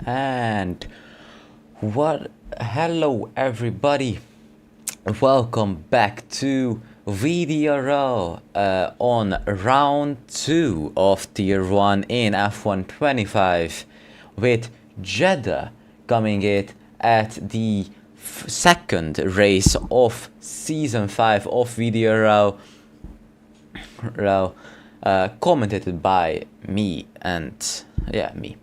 And hello everybody, welcome back to VDRL on round 2 of tier 1 in F1 25 with Jeddah coming it at the second race of season 5 of VDRL, commentated by me and me.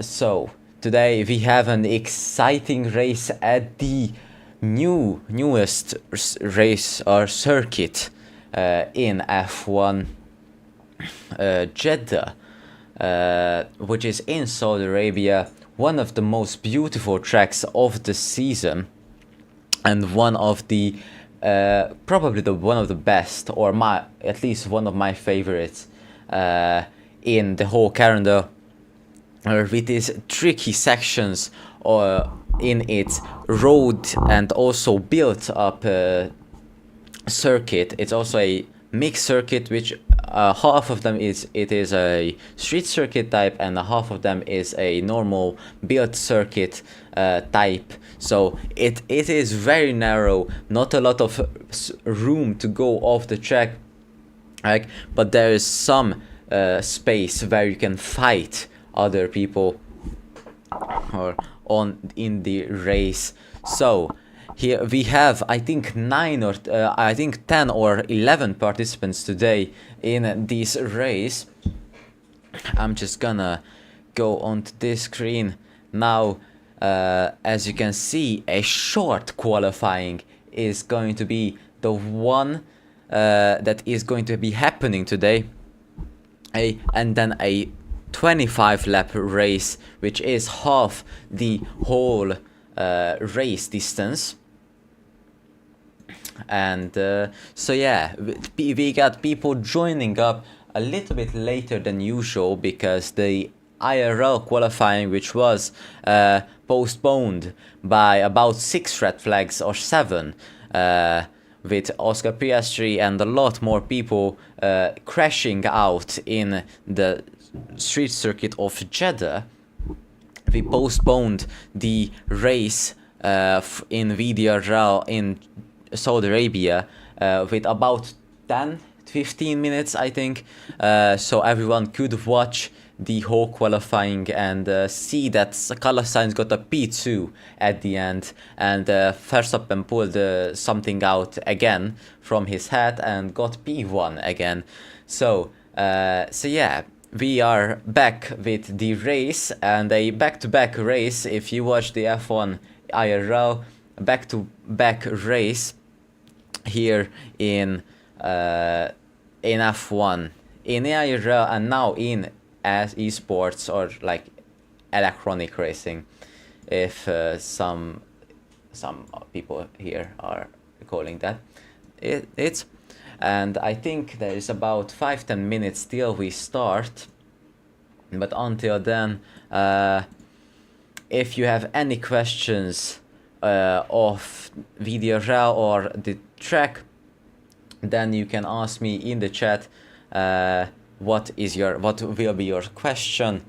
So today we have an exciting race at the newest race or circuit in F1, Jeddah, which is in Saudi Arabia, one of the most beautiful tracks of the season, and one of the probably one of the best, or at least one of my favorites in the whole calendar. With these tricky sections in its road and also built up circuit. It's also a mixed circuit, which half of them is a street circuit type and half of them is a normal built circuit type. So it is very narrow, not a lot of room to go off the track, right? But there is some space where you can fight other people or in the race. So here we have, I think 10 or 11 participants today in this race. I'm just gonna go onto this screen now. As you can see, a short qualifying is going to be the one that is going to be happening today, and then a 25 lap race, which is half the whole race distance. And so yeah, we got people joining up a little bit later than usual because the IRL qualifying, which was postponed by about 6 red flags or 7, with Oscar Piastri and a lot more people crashing out in the street circuit of Jeddah, we postponed the race in VDRL in Saudi Arabia with about 10-15 minutes, I think, so everyone could watch the whole qualifying and see that Carlos Sainz got a P2 at the end, and Verstappen pulled something out again from his hat and got P1 again. So yeah, we are back with the race, and a back-to-back race. If you watch the F1 IRL, back-to-back race here in F1, in IRL, and now in as esports, or like electronic racing, if some people here are calling that it's. And I think there is about 5-10 minutes till we start. But until then, if you have any questions of VDRL or the track, then you can ask me in the chat. What will be your question?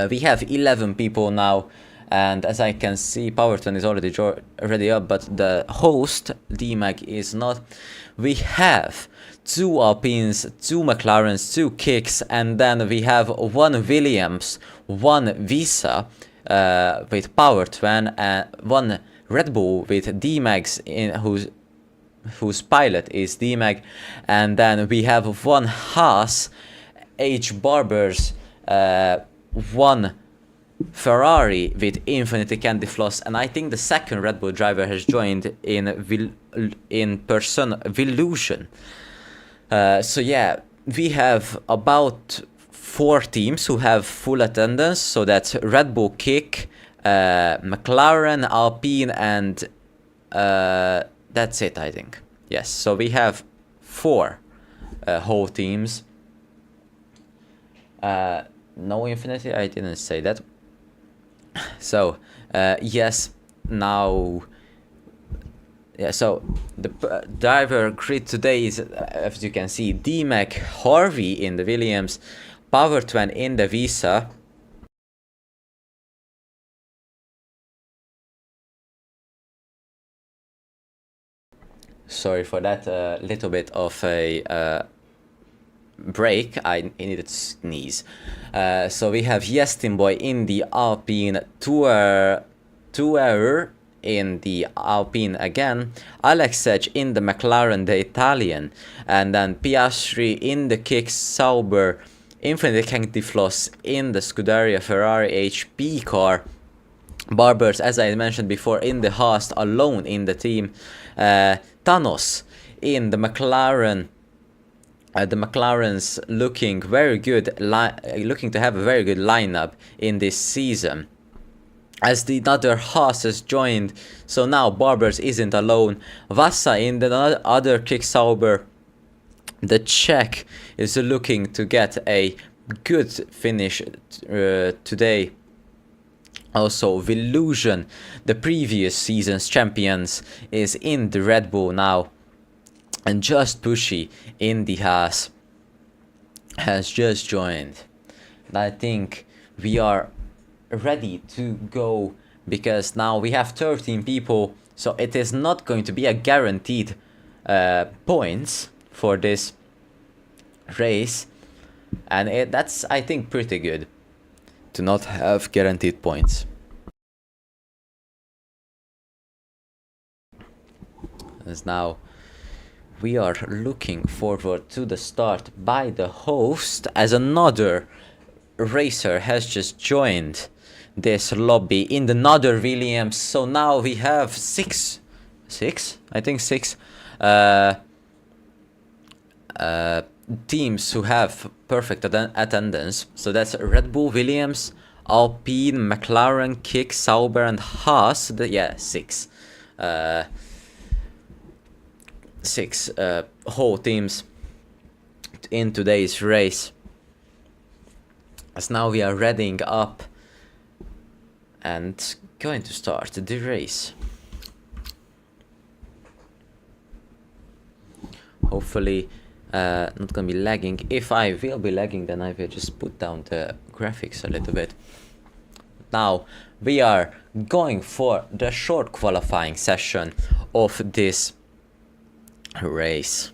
We have 11 people now, and as I can see, Powerton is already up, but the host DMAG is not. We have 2 Alpines, 2 McLarens, 2 Kicks, and then we have 1 Williams, 1 Visa with Powerton, and 1 Red Bull with DMAGs whose pilot is DMAG, and then we have 1 Haas, H Barbers, 1 Ferrari with Infinity Candy Floss, and I think the second Red Bull driver has joined in person, Villusion. So yeah, we have about 4 teams who have full attendance, so that's Red Bull, Kick, McLaren, Alpine, and that's it, I think. Yes, so we have 4 whole teams. No Infinity, I didn't say that. So yes, now yeah, so the driver grid today is, as you can see, DMAC, Harvey in the Williams, Powertwan in the Visa, Sorry for that little bit of a break. I needed to sneeze. So we have Jestin Boy in the Alpine Tour in the Alpine again, Alex Edge in the McLaren the Italian, and then Piastri in the Kick Sauber, Infinity Cantifloss in the Scuderia Ferrari HP car, Barbers, as I mentioned before, in the Haas alone in the team, Thanos in the McLaren. The McLaren's looking very good, looking to have a very good lineup in this season. As the other Haas has joined, so now Barbers isn't alone. Vassa in the other Kick Sauber. The Czech is looking to get a good finish today. Also, Villusion, the previous season's champions, is in the Red Bull now. And Just Pushy in the Haas has just joined. And I think we are ready to go, because now we have 13 people, so it is not going to be a guaranteed points for this race, and that's, I think, pretty good to not have guaranteed points. As now we are looking forward to the start by the host, as another racer has just joined this lobby in the Nodder Williams. So now we have six teams who have perfect attendance. So that's Red Bull, Williams, Alpine, McLaren, Kick, Sauber and Haas. Six whole teams in today's race. As now we are readying up and going to start the race. Hopefully not gonna be lagging. If I will be lagging, then I will just put down the graphics a little bit. Now we are going for the short qualifying session of this race.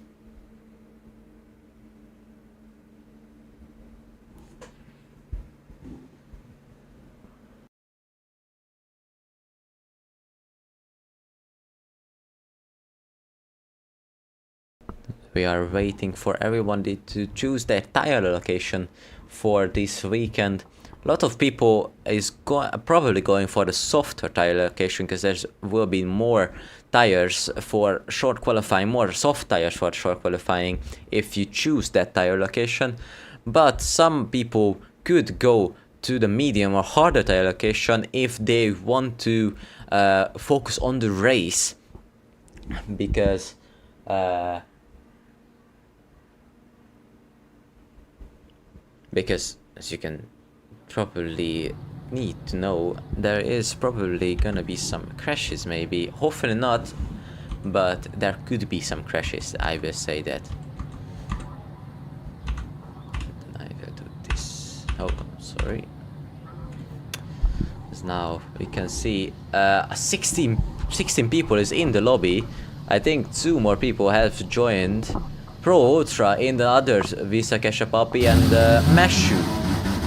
We are waiting for everyone to choose their tire allocation for this weekend. A lot of people is probably going for the softer tire allocation, because there will be more tires for short qualifying, more soft tires for short qualifying if you choose that tire allocation. But some people could go to the medium or harder tire allocation if they want to focus on the race, because as you can probably need to know, there is probably gonna be some crashes, maybe, hopefully not, but there could be some crashes, I will say that. I will do this. Oh, sorry. Because now we can see 16 people is in the lobby. I think 2 more people have joined. Pro Ultra in the other Visa Cash App RB, and Meshu,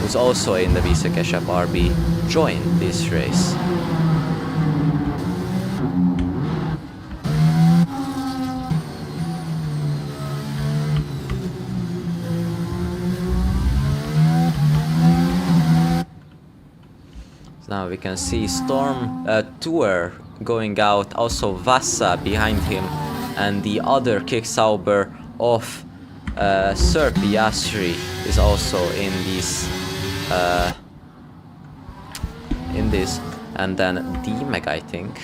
who's also in the Visa Cash App RB, joined this race. So now we can see Storm Tour going out, also Vassa behind him, and the other Kick Sauber of Sir Piastri is also in this, and then D-Mag, I think.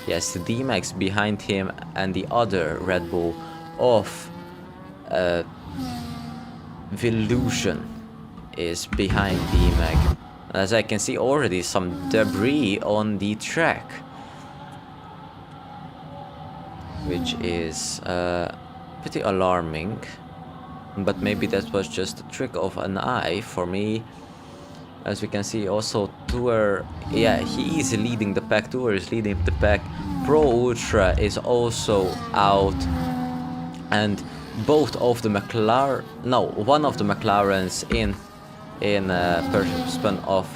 Yes, D-Mag's behind him, and the other Red Bull of Villusion is behind D-Mag. As I can see already some debris on the track, which is pretty alarming, but maybe that was just a trick of an eye. For me, As we can see, also Tour, yeah, he is leading the pack. Tour is leading the pack. Pro Ultra is also out, and both of the McLaren, no, one of the McLarens in person of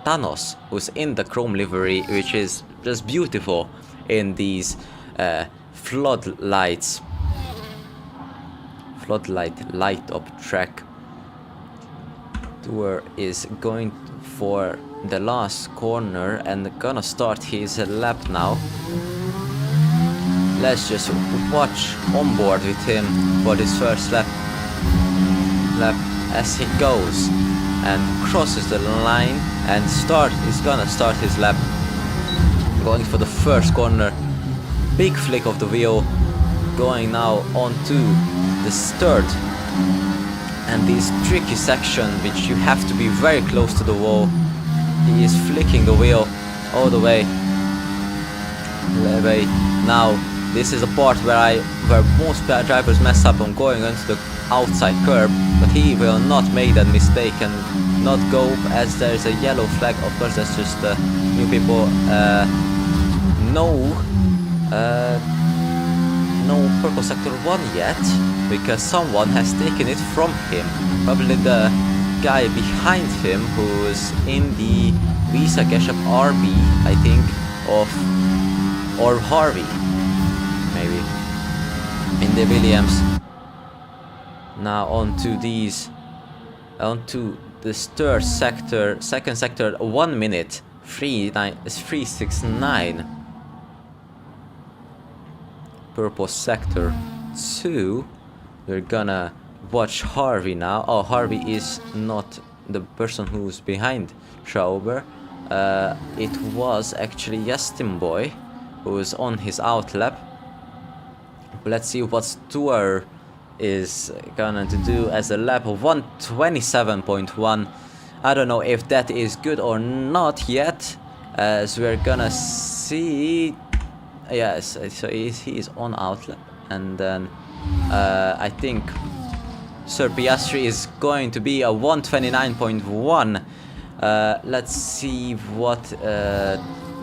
Thanos, who's in the chrome livery, which is just beautiful in these floodlight light up track. Tour is going for the last corner and gonna start his lap now. Let's just watch on board with him for this first lap as he goes and crosses the line and is gonna start his lap. Going for the first corner, big flick of the wheel, going now onto the third. And this tricky section, which you have to be very close to the wall. He is flicking the wheel all the way. Now, this is a part where most drivers mess up on going onto the outside curb, but he will not make that mistake and not go, as there's a yellow flag. Of course, that's just new people. No purple sector 1 yet, because someone has taken it from him. Probably the guy behind him, who's in the Visa Ketchup RB, I think, or Harvey, maybe, in the Williams. Now onto this third sector, second sector, 1 minute, 369. Purple sector 2. We're gonna watch Harvey now. Oh, Harvey is not the person who's behind Schauber. It was actually Yestin Boy who was on his outlap. Let's see what Tour is gonna to do as a lap of 1:27.1. I don't know if that is good or not yet, as we're gonna see. Yes, so he is on outlap, and then I think Sir Piastri is going to be a 1:29.1. Let's see what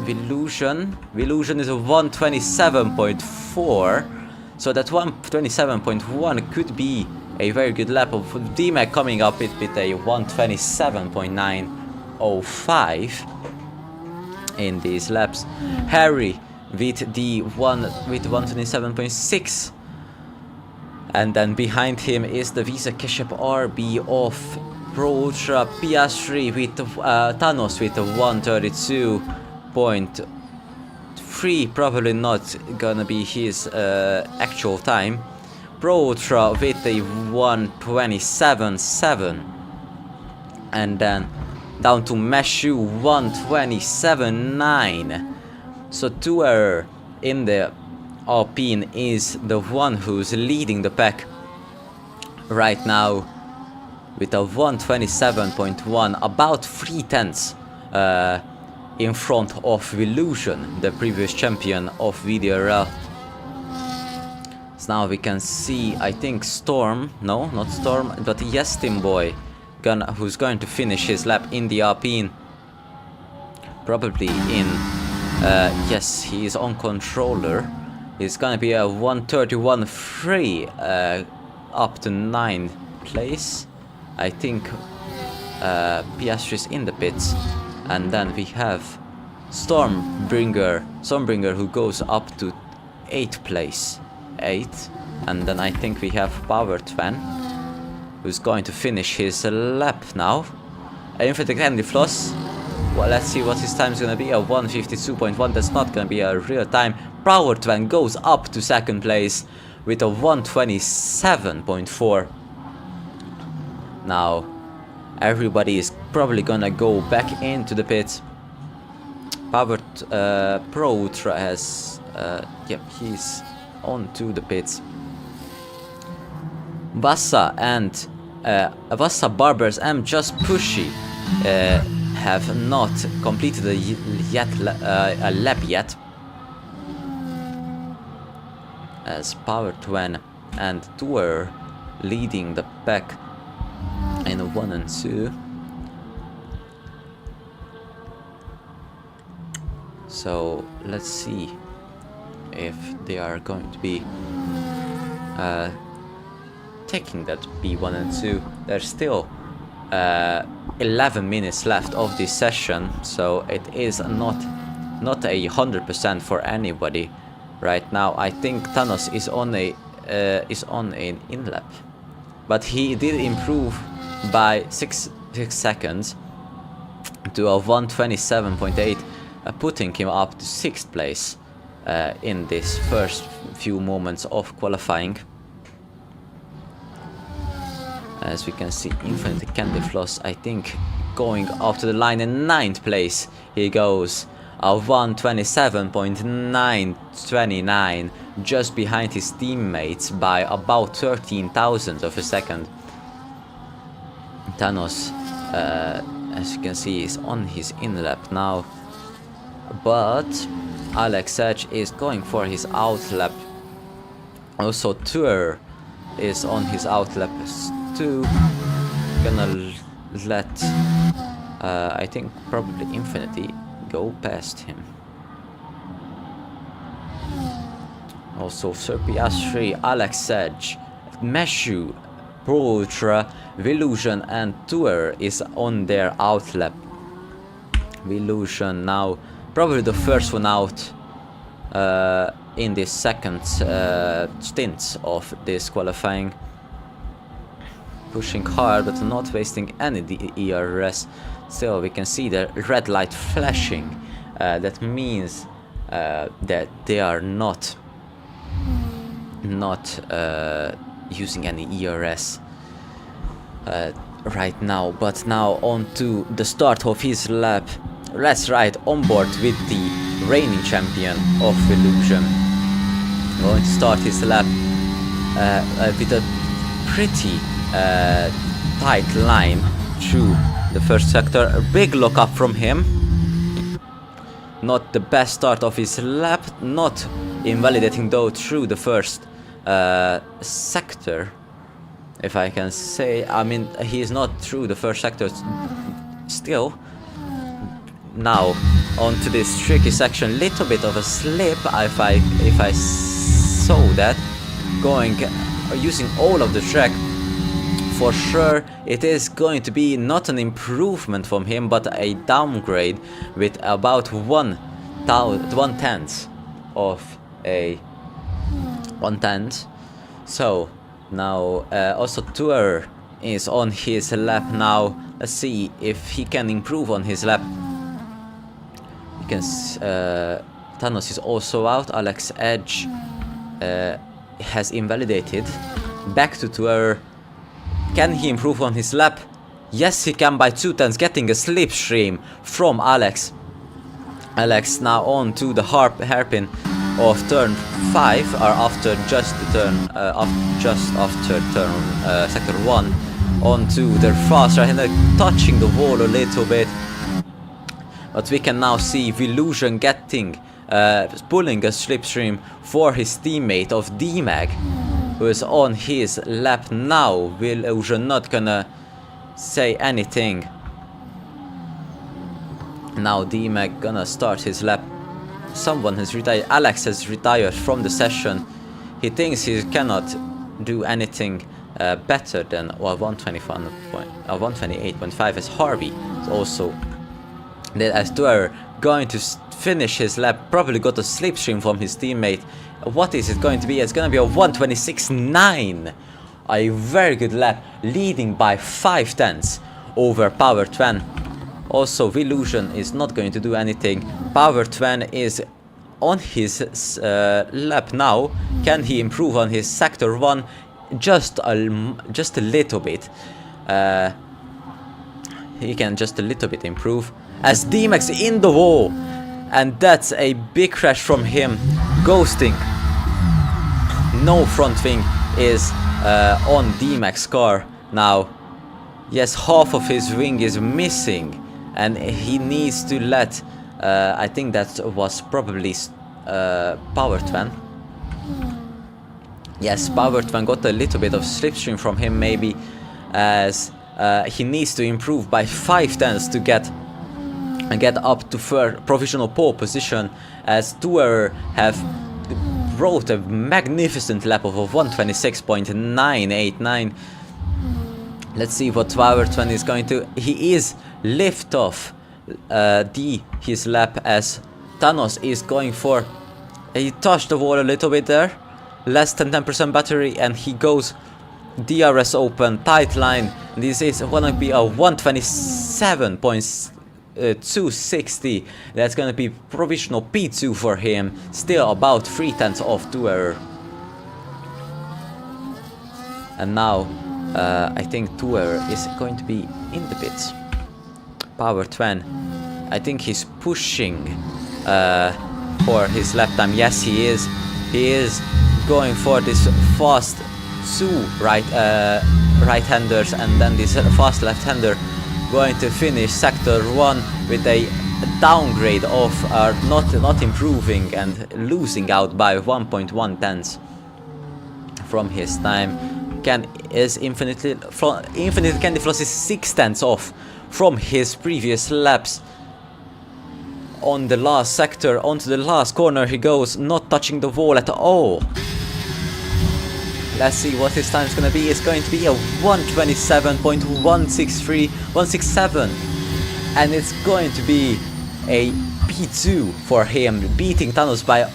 Vilusion is a 1:27.4. So that 1:27.1 could be a very good lap of D-Mac coming up with a 1:27.905 in these laps. Harry with 1:27.6, and then behind him is the Visa Ketchup RB of Pro Ultra. Piastri with Thanos with a 1:32.3, probably not gonna be his actual time. Pro Ultra with a 1:27.7, and then down to Meshu 1:27.9. So Tour in the Alpine is the one who's leading the pack right now with a 1:27.1, about 3/10 in front of Illusion, the previous champion of VDRL. So now we can see, I think Storm, no, not Storm, but Yestin Boy, who's going to finish his lap in the Alpine. Probably in, yes, he is on controller. It's gonna be a 1:31.3 up to 9th place. I think Piastri's in the pits, and then we have Stormbringer who goes up to 8th place, 8th, and then I think we have Powertwan who's going to finish his lap now. Infinite Candy Floss, well, let's see what his time is gonna be, a 1:52.1. That's not gonna be a real time. Powertwan goes up to 2nd place with a 1:27.4. Now everybody is probably gonna go back into the pits. Pro Ultra has yep, he's on to the pits. Vassa and Vassa, Barbers and Just Pushy have not completed a lap yet, as Powertwan and Tour leading the pack in 1 and 2. So let's see if they are going to be taking that B1 and 2. There's still 11 minutes left of this session, so it is not 100% for anybody right now. I think Thanos is on an in-lap, but he did improve by 6 seconds to a 127.8, putting him up to 6th place in this first few moments of qualifying. As we can see, Infinite Candy Floss, I think, going up to the line in 9th place. He goes a 127.929, just behind his teammates by about 13,000 of a second. Thanos, as you can see, is on his in-lap now, but Alex Edge is going for his out-lap. Also, Tour is on his out-lap too. Gonna let, I think, probably Infinity go past him. Also, Serpiastri, Alex Edge, Meshu, Pro Ultra, Villusion and Tour is on their outlap. Villusion now probably the first one out in this second stint of this qualifying. Pushing hard but not wasting any ERS. Still we can see the red light flashing. That means that they are not using any ERS right now. But now on to the start of his lap. Let's ride on board with the reigning champion of Illusion. Going to start his lap with a pretty tight line through the first sector. A big lock up from him. Not the best start of his lap. Not invalidating though through the first sector, if I can say. I mean, he is not through the first sector still. Now onto this tricky section, little bit of a slip if I saw that. Going using all of the track. For sure it is going to be not an improvement from him but a downgrade with about 1/10 of a 1/10. So now also Tour is on his lap now. Let's see if he can improve on his lap. You can Thanos is also out. Alex Edge has invalidated. Back to Tour. Can he improve on his lap? Yes, he can by 2/10, getting a slipstream from Alex. Alex now on to the hairpin of turn 5, or after just the turn, just after turn sector 1, onto the fast right hander, touching the wall a little bit. But we can now see Villusion getting, pulling a slipstream for his teammate of D-Mag, who is on his lap now. Villusion not gonna say anything. Now D-Mag gonna start his lap. Someone has retired. Alex has retired from the session. He thinks he cannot do anything better than 128.5 as Harvey is also dead. As Tour going to finish his lap, probably got a slipstream from his teammate. What is it going to be? It's going to be a 126.9. A very good lap, leading by 5/10 over Power Twen. Also, Villusion is not going to do anything. Power Twen is on his lap now. Can he improve on his sector 1? Just a little bit. He can just a little bit improve. As D-Max in the wall. And that's a big crash from him. Ghosting. No front wing is on D-Max car now. Yes, half of his wing is missing. And he needs to let, I think that was probably Power Twen. Yes, Power Twen got a little bit of slipstream from him maybe, as he needs to improve by 5/10 to get and get up to provisional pole position, as Tuer have wrote a magnificent lap of a 126.989. Let's see what Power 20 is going to. He is lift off his lap, as Thanos is going for. He touched the wall a little bit there, less than 10% battery, and he goes DRS open, tight line. This is gonna be a 127.260. That's gonna be provisional P2 for him, still about 3/10 off Tuer. And now I think Tuer is going to be in the pits. Power 20, I think he's pushing for his lap time. Yes, he is. He is going for this fast two right-handers, and then this fast left-hander going to finish sector 1 with a downgrade of not improving and losing out by 1.1 tenths from his time. Infinite Candy Floss is 6 tenths off from his previous laps. On the last sector, onto the last corner he goes, not touching the wall at all. Let's see what his time is going to be. It's going to be a 127.163, 167. And it's going to be a P2 for him, beating Thanos by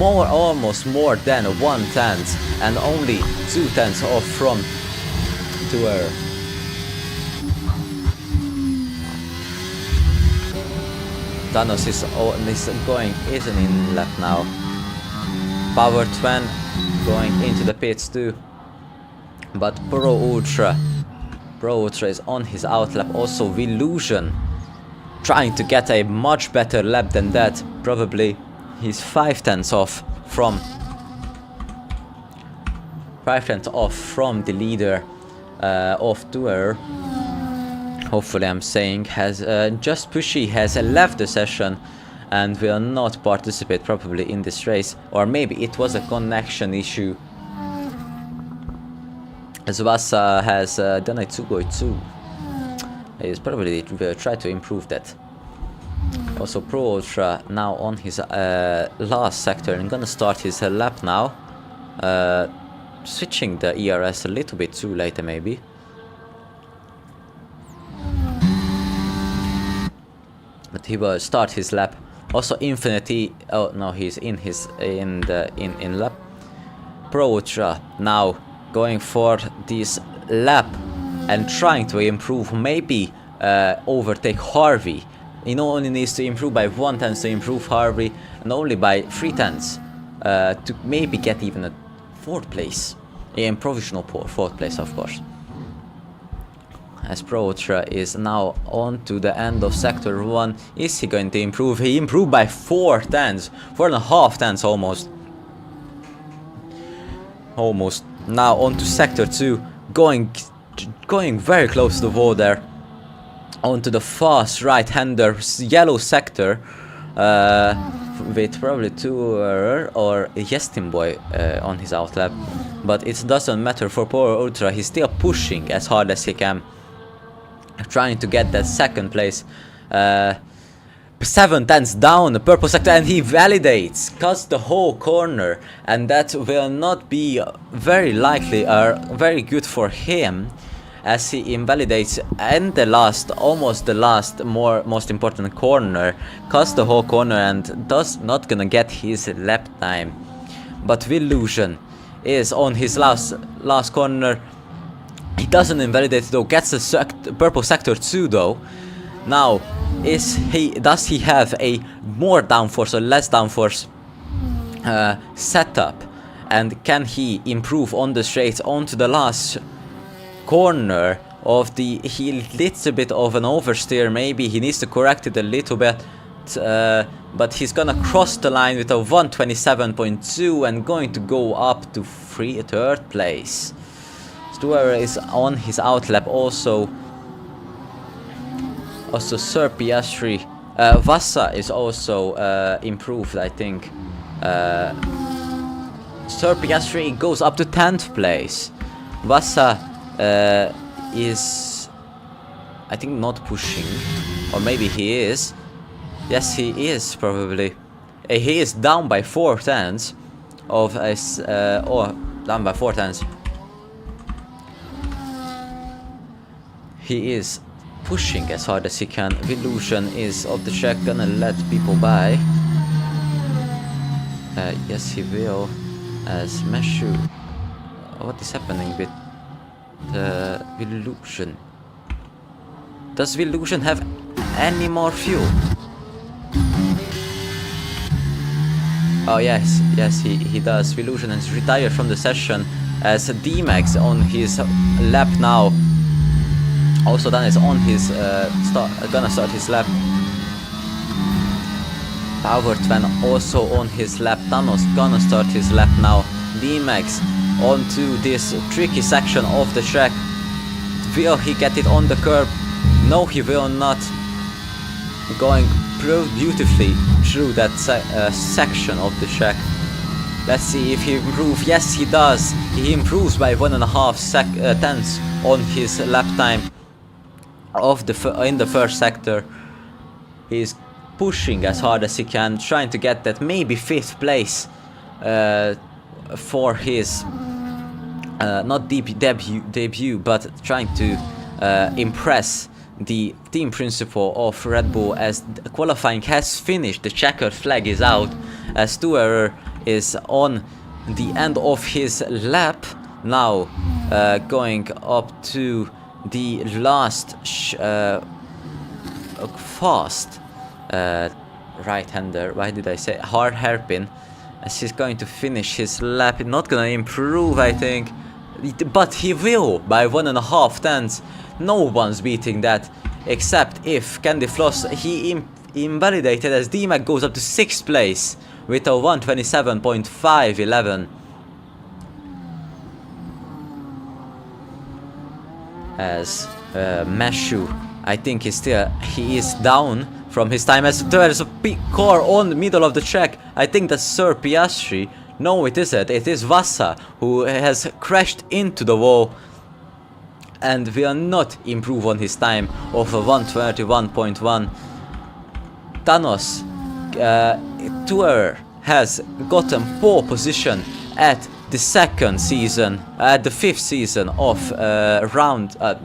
almost more than 1/10, and only 2/10 off from Tuer. Thanos is isn't in lap now. Power 20 going into the pits too. But Pro Ultra is on his outlap. Also Illusion trying to get a much better lap than that. Probably he's 5/10 off from the leader of Tuer. Hopefully, I'm saying, has Just Pushy has left the session and will not participate probably in this race, or maybe it was a connection issue. As Vasa has done a 2.2. He's probably will try to improve that. Also, Pro Ultra now on his last sector and gonna start his lap now. Switching the ERS a little bit too later, maybe. But he will start his lap. Also, Infinity. Oh no, he's in lap. Pro Ultra now going for this lap and trying to improve. Maybe overtake Harvey. He only needs to improve by 1/10 to improve Harvey, and only by 3/10 to maybe get even a 4th place. In provisional 4th place, of course. As Pro Ultra is now on to the end of sector 1. Is he going to improve? He improved by 4/10, 4.5 almost. Almost. Now on to sector 2, going very close to the wall there. Onto the fast right-hander yellow sector, with probably Tuer or Yestin Boy on his outlap. But it doesn't matter for Pro Ultra. He's still pushing as hard as he can, trying to get that 2nd place. 7/10 down the purple sector, and he validates, cuts the whole corner, and that will not be very likely or very good for him, as he invalidates and almost the last most important corner, cuts the whole corner and does not gonna get his lap time. But Illusion is on his last corner. He doesn't invalidate though, gets the purple sector too though. Now, does he have a more downforce or less downforce setup, and can he improve on the straight onto the last corner of the little bit of an oversteer? Maybe he needs to correct it a little bit, but he's gonna cross the line with a 127.2 and going to go up to 3rd place. Stuer is on his outlap also. Also Sir Piastri. Vasa is also improved, I think. Sir Piastri goes up to 10th place. Vasa is I think not pushing, or maybe he is. Yes, he is probably. He is down by 4/10 of his, or down by 4/10. He is pushing as hard as he can. Illusion is of the track gonna let people by. Yes, he will. As Meshu. What is happening with Illusion? Does Illusion have any more fuel? Oh yes, yes he does. Illusion has retired from the session as D-Max on his lap now. Also Dan is on his gonna start his lap. Power Twan also on his lap. Thanos gonna start his lap now. D-Max onto this tricky section of the track. Will he get it on the curb? No, he will not. Going beautifully through that section of the track. Let's see if he improves. Yes, he does. He improves by 1.5 tenths on his lap time of in the first sector. He's pushing as hard as he can, trying to get that maybe 5th place for his not debut, but trying to impress the team principal of Red Bull, as qualifying has finished. The checkered flag is out as Stuer is on the end of his lap now, going up to the last fast right-hander. Why did I say hard hairpin? As he's going to finish his lap. Not gonna improve, I think, but he will by 1.5 tenths. No one's beating that except if Candy Floss. He invalidated as D-Mac goes up to 6th place with a 1:27.511. As Meshu, I think he is down from his time, as there is a big car on the middle of the track. I think that's Sir Piastri. No, it isn't. It is Vassa who has crashed into the wall and will not improve on his time of a 1:21.1. Thanos Tour has gotten pole position at the 5th season of the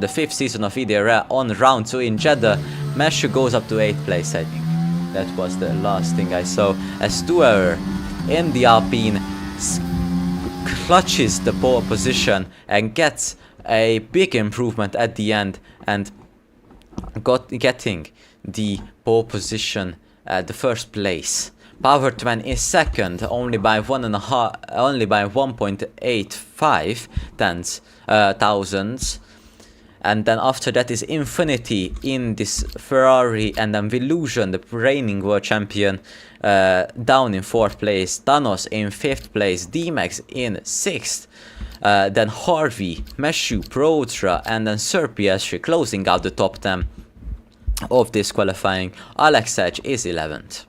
5th season of VDRL on round 2 in Jeddah. Meshu goes up to 8th place, I think. That was the last thing I saw. As Stuer in the Alpine clutches the pole position and gets a big improvement at the end, and getting the pole position at the 1st place. Power Twan is 2nd, only by 1.85 thousandths. And then after that is Infinity in this Ferrari, and then Illusion, the reigning world champion, down in 4th place. Thanos in 5th place. D-Max in 6th. Then Harvey, Meshu, Protra, and then Sir Piastri closing out the top 10 of this qualifying. Alex Edge is 11th.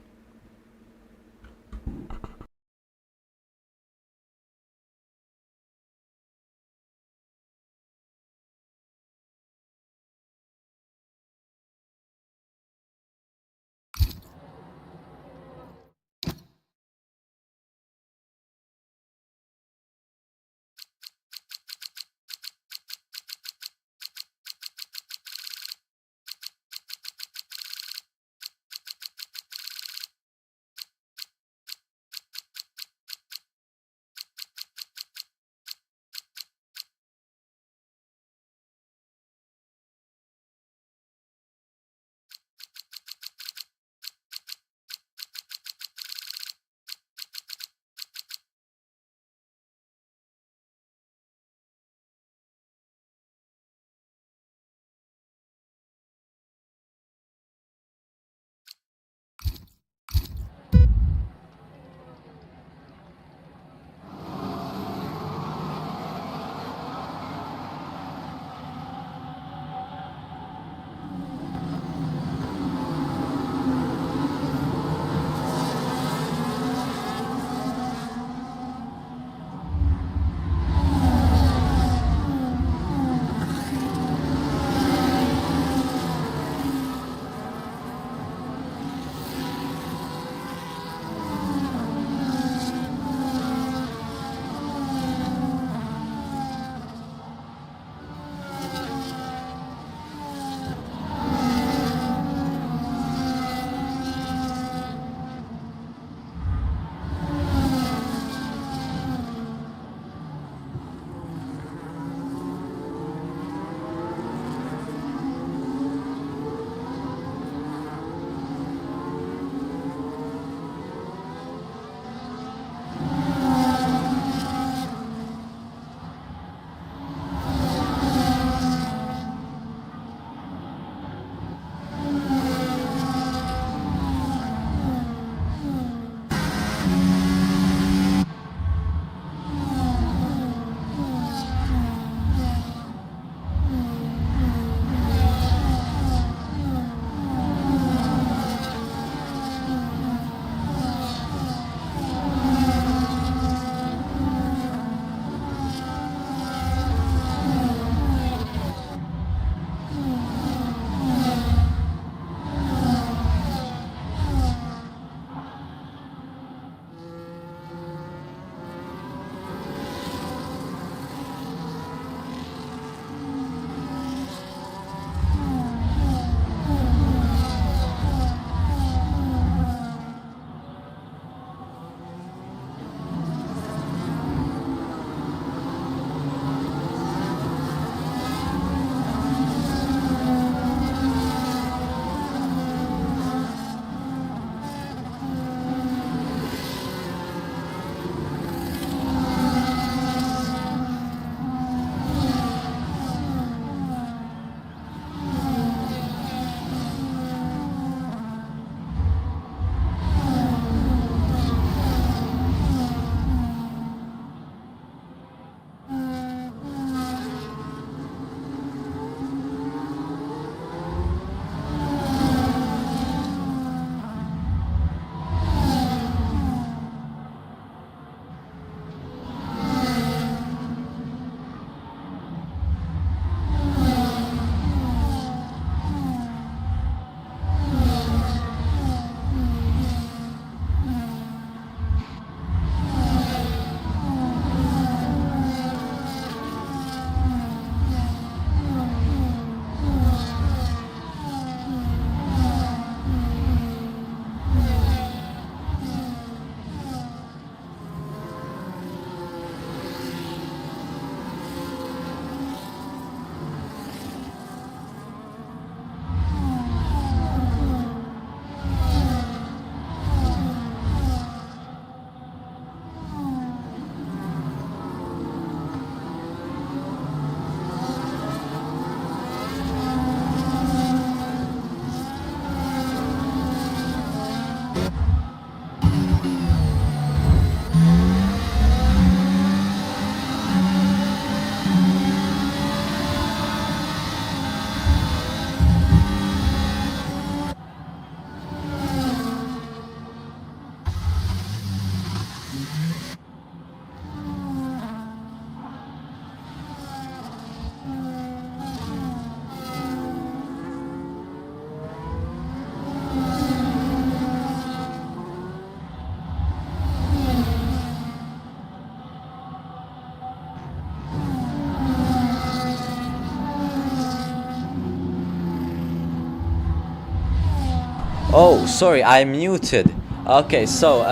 Oh, sorry, I muted. Okay, so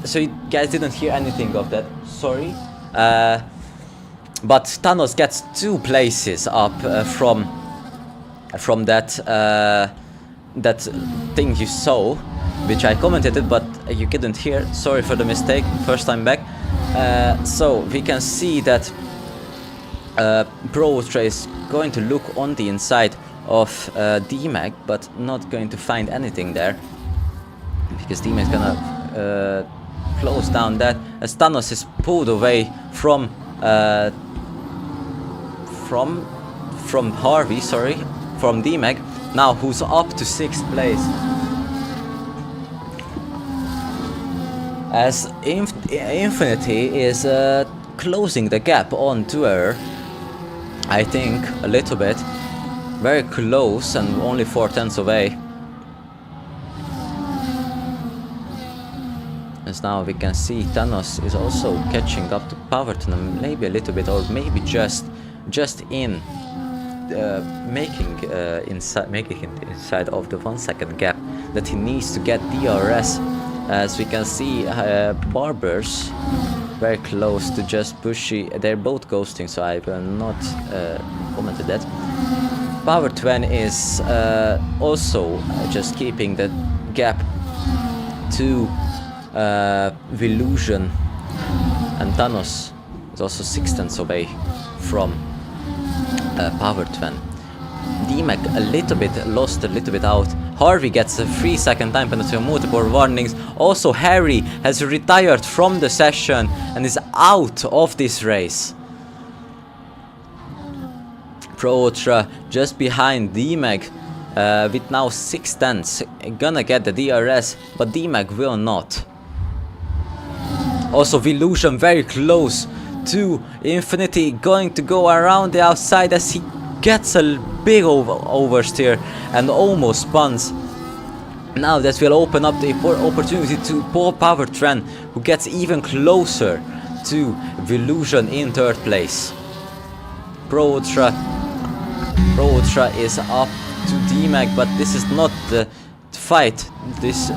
so you guys didn't hear anything of that. Sorry. But Thanos gets 2 places up from that that thing you saw, which I commented, but you couldn't hear. Sorry for the mistake. First time back. So we can see that Pro Ultra is going to look on the inside of DMAG, but not going to find anything there, because DMAG is gonna close down that, as Thanos is pulled away from Harvey, sorry, from DMAG, now who's up to 6th place. As Infinity is closing the gap on Tour, I think, a little bit. Very close and only 4/10 away. As now we can see Thanos is also catching up to Powerton, maybe a little bit, or maybe just in making it inside of the 1 second gap that he needs to get DRS. As we can see, Barbers very close to just Bushy. They're both ghosting, so I will not comment on that. Power Twen is also just keeping the gap to Illusion, and Thanos is also 6/10 away from Power Twen. DMAG a little bit lost, a little bit out. Harvey gets a 3-second time penalty on multiple warnings. Also Harry has retired from the session and is out of this race. Pro Ultra just behind DMAG with now 6/10, gonna get the DRS, but DMAG will not. Also Illusion very close to Infinity, going to go around the outside as he gets a big oversteer and almost spins. Now that will open up the opportunity to Paul Powertran, who gets even closer to Illusion in 3rd place. Pro Ultra is up to DMAG, but this is not the fight. This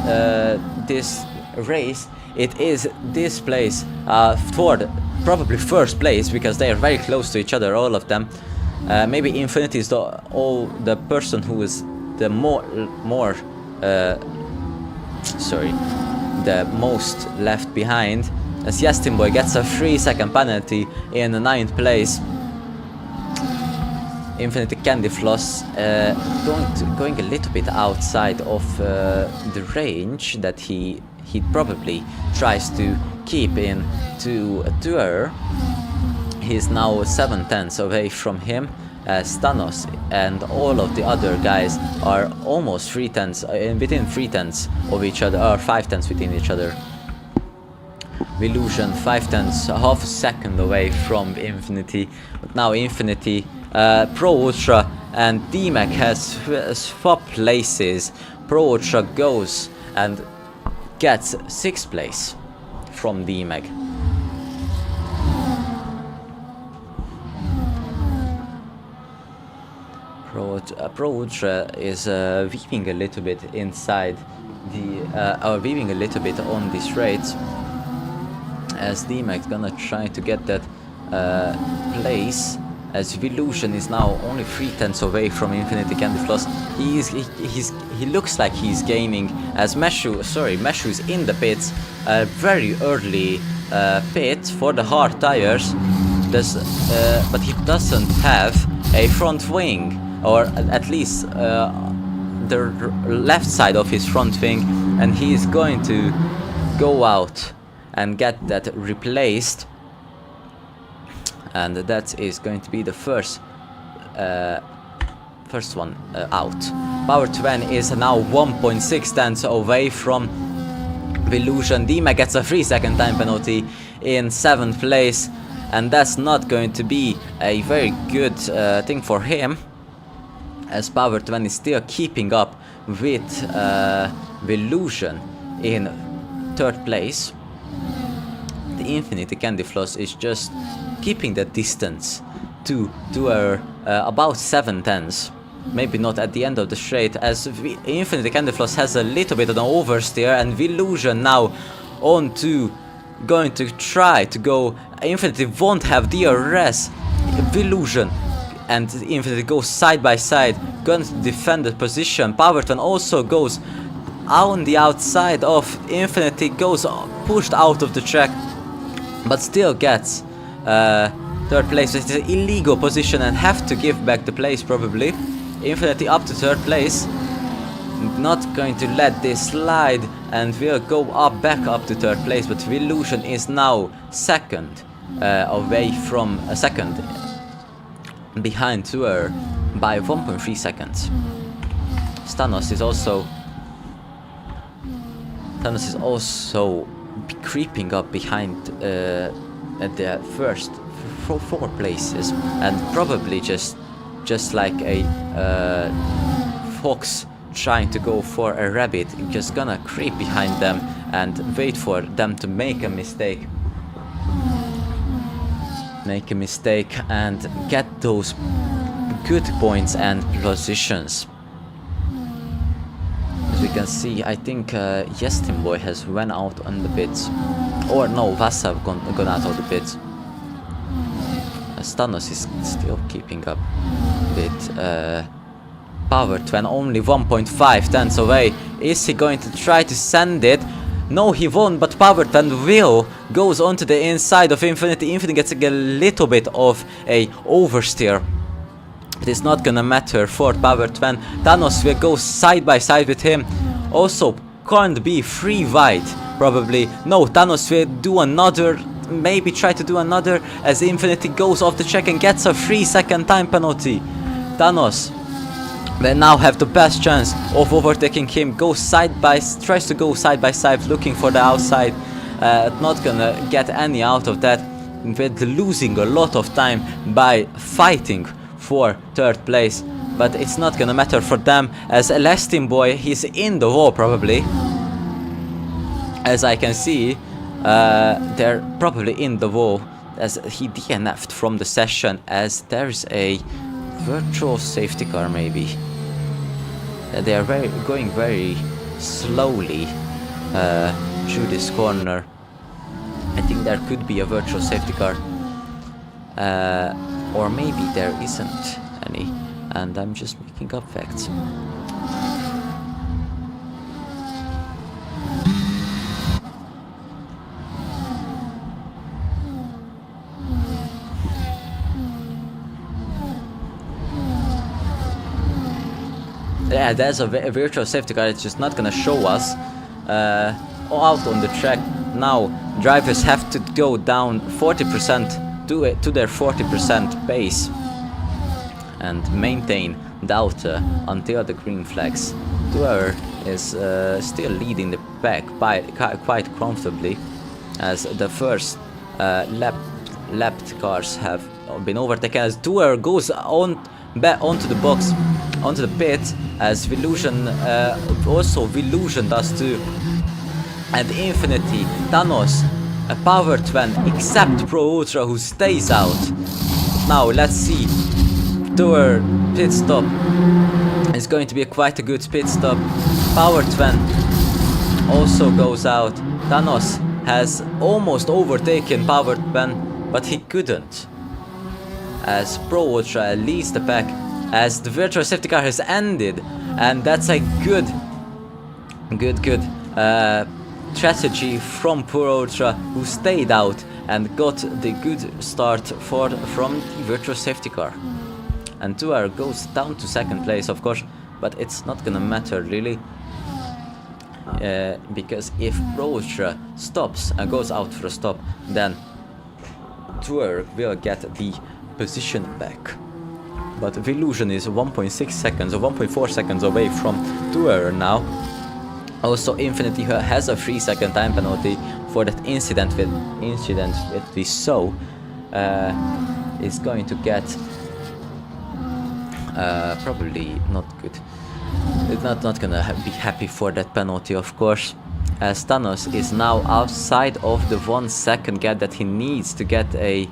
race, it is this place for probably 1st place, because they are very close to each other, all of them. Maybe Infinity is the person who is the the most left behind, as Yastinboy gets a 3-second penalty in 9th place. Infinity Candy Floss going a little bit outside of the range that he probably tries to keep in to Tour. He's now 7/10 away from him, as Thanos and all of the other guys are almost 3/10 within 3/10 of each other, or 5/10 within each other. Illusion 5/10, half a second away from Infinity, but now Infinity, Pro Ultra and DMAG has swapped places. Pro Ultra goes and gets 6th place from DMAG. Pro Ultra is weaving a little bit inside the, weaving a little bit on this race, as DMAG's gonna try to get that place, as Illusion is now only 3/10 away from Infinity Candy Floss. He looks like he's gaining, as Meshu is in the pits, a very early pit for the hard tires, but he doesn't have a front wing, or at least the left side of his front wing, and he is going to go out and get that replaced, and that is going to be the first one out. Power Twen is now 1.6 away from Illusion. DMAG gets a 3-second time penalty in 7th place, and that's not going to be a very good thing for him, as Power Twen is still keeping up with Illusion in 3rd place. The Infinity Candy Floss is just keeping the distance to about 7/10. maybe not at the end of the straight, as Infinity Candlefloss has a little bit of an oversteer, and Villusion now on to going to try to go. Infinity won't have DRS. Villusion and Infinity go side by side, going to defend the position. Powerton also goes on the outside of Infinity, goes pushed out of the track, but still gets third place. It's an illegal position and have to give back the place probably. Infinity up to third place, not going to let this slide, and will go back up to third place, but Villusion is now second, away from a second behind Tour by 1.3 seconds. Thanos is also creeping up behind at the first four places, and probably just like a fox trying to go for a rabbit, just gonna creep behind them and wait for them to make a mistake and get those good points and positions. As we can see, I think Yestin Boy has went out on the pits, or no, Vasa gone out of the pits. Thanos is still keeping up with Powerton, only 1.5 tenths away. Is he going to try to send it? No, he won't, but Powerton will goes onto the inside of Infinity. Infinity gets a little bit of a oversteer. It is not gonna matter for Powerton. Thanos will go side by side with him. Also, can't be free wide, probably. No, Thanos will do another, maybe try to do another, as Infinity goes off the track and gets a 3-second time penalty. Thanos will now have the best chance of overtaking him. Tries to go side by side, looking for the outside. Not gonna get any out of that, with losing a lot of time by fighting for third place. But it's not gonna matter for them, as Elastin Boy, he's in the wall probably. As I can see, they're probably in the wall, as he DNF'd from the session, as there's a virtual safety car maybe. They are going very slowly through this corner. I think there could be a virtual safety car, or maybe there isn't any, and I'm just making up facts. Yeah, there's a virtual safety car. It's just not gonna show us out on the track. Now drivers have to go down 40% to their 40% pace and maintain the outer until the green flags. Tour is still leading the pack by quite comfortably, as the first lapped cars have been overtaken, as Tour goes back onto the box, onto the pit, as Villusion, also Villusion does too. And Infinity, Thanos, Powerton, except Pro Ultra, who stays out. Now let's see. Tour pit stop. It's going to be quite a good pit stop. Powerton also goes out. Thanos has almost overtaken Powerton, but he couldn't, as Pro Ultra leads the pack, as the virtual safety car has ended, and that's a good strategy from Pro Ultra, who stayed out and got the good start from the virtual safety car. And Tour goes down to second place, of course, but it's not gonna matter really, because if Pro Ultra stops and goes out for a stop, then Tour will get the position back. But Villusion is 1.6 seconds or 1.4 seconds away from Tour now. Also, Infinity has a 3-second time penalty for that incident with we saw. Is going to get probably not good. It's not gonna be happy for that penalty, of course. as Thanos is now outside of the 1 second gap that he needs to get a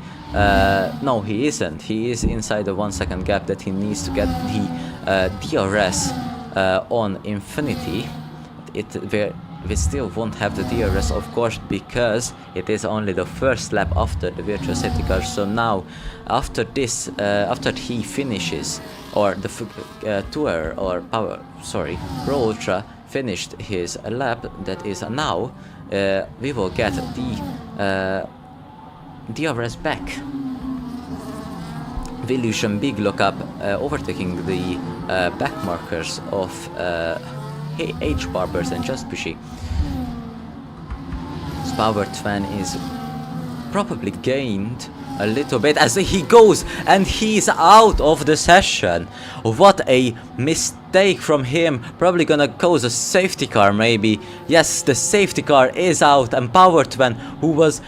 no, he isn't. He is inside the 1 second gap that he needs to get the DRS on Infinity. We still won't have the DRS, of course, because it is only the first lap after the virtual safety car. So now, after this, after he finishes, or the Tour or Power, sorry, Pro Ultra finished his lap, that is now, we will get the DRS back. Illusion Big Lookup overtaking the back markers of H Barbers and Just Pushy. Power Twan is probably gained a little bit as he goes and he's out of the session. What a mistake from him. Probably gonna cause a safety car maybe. Yes, the safety car is out, and Power Twan, who was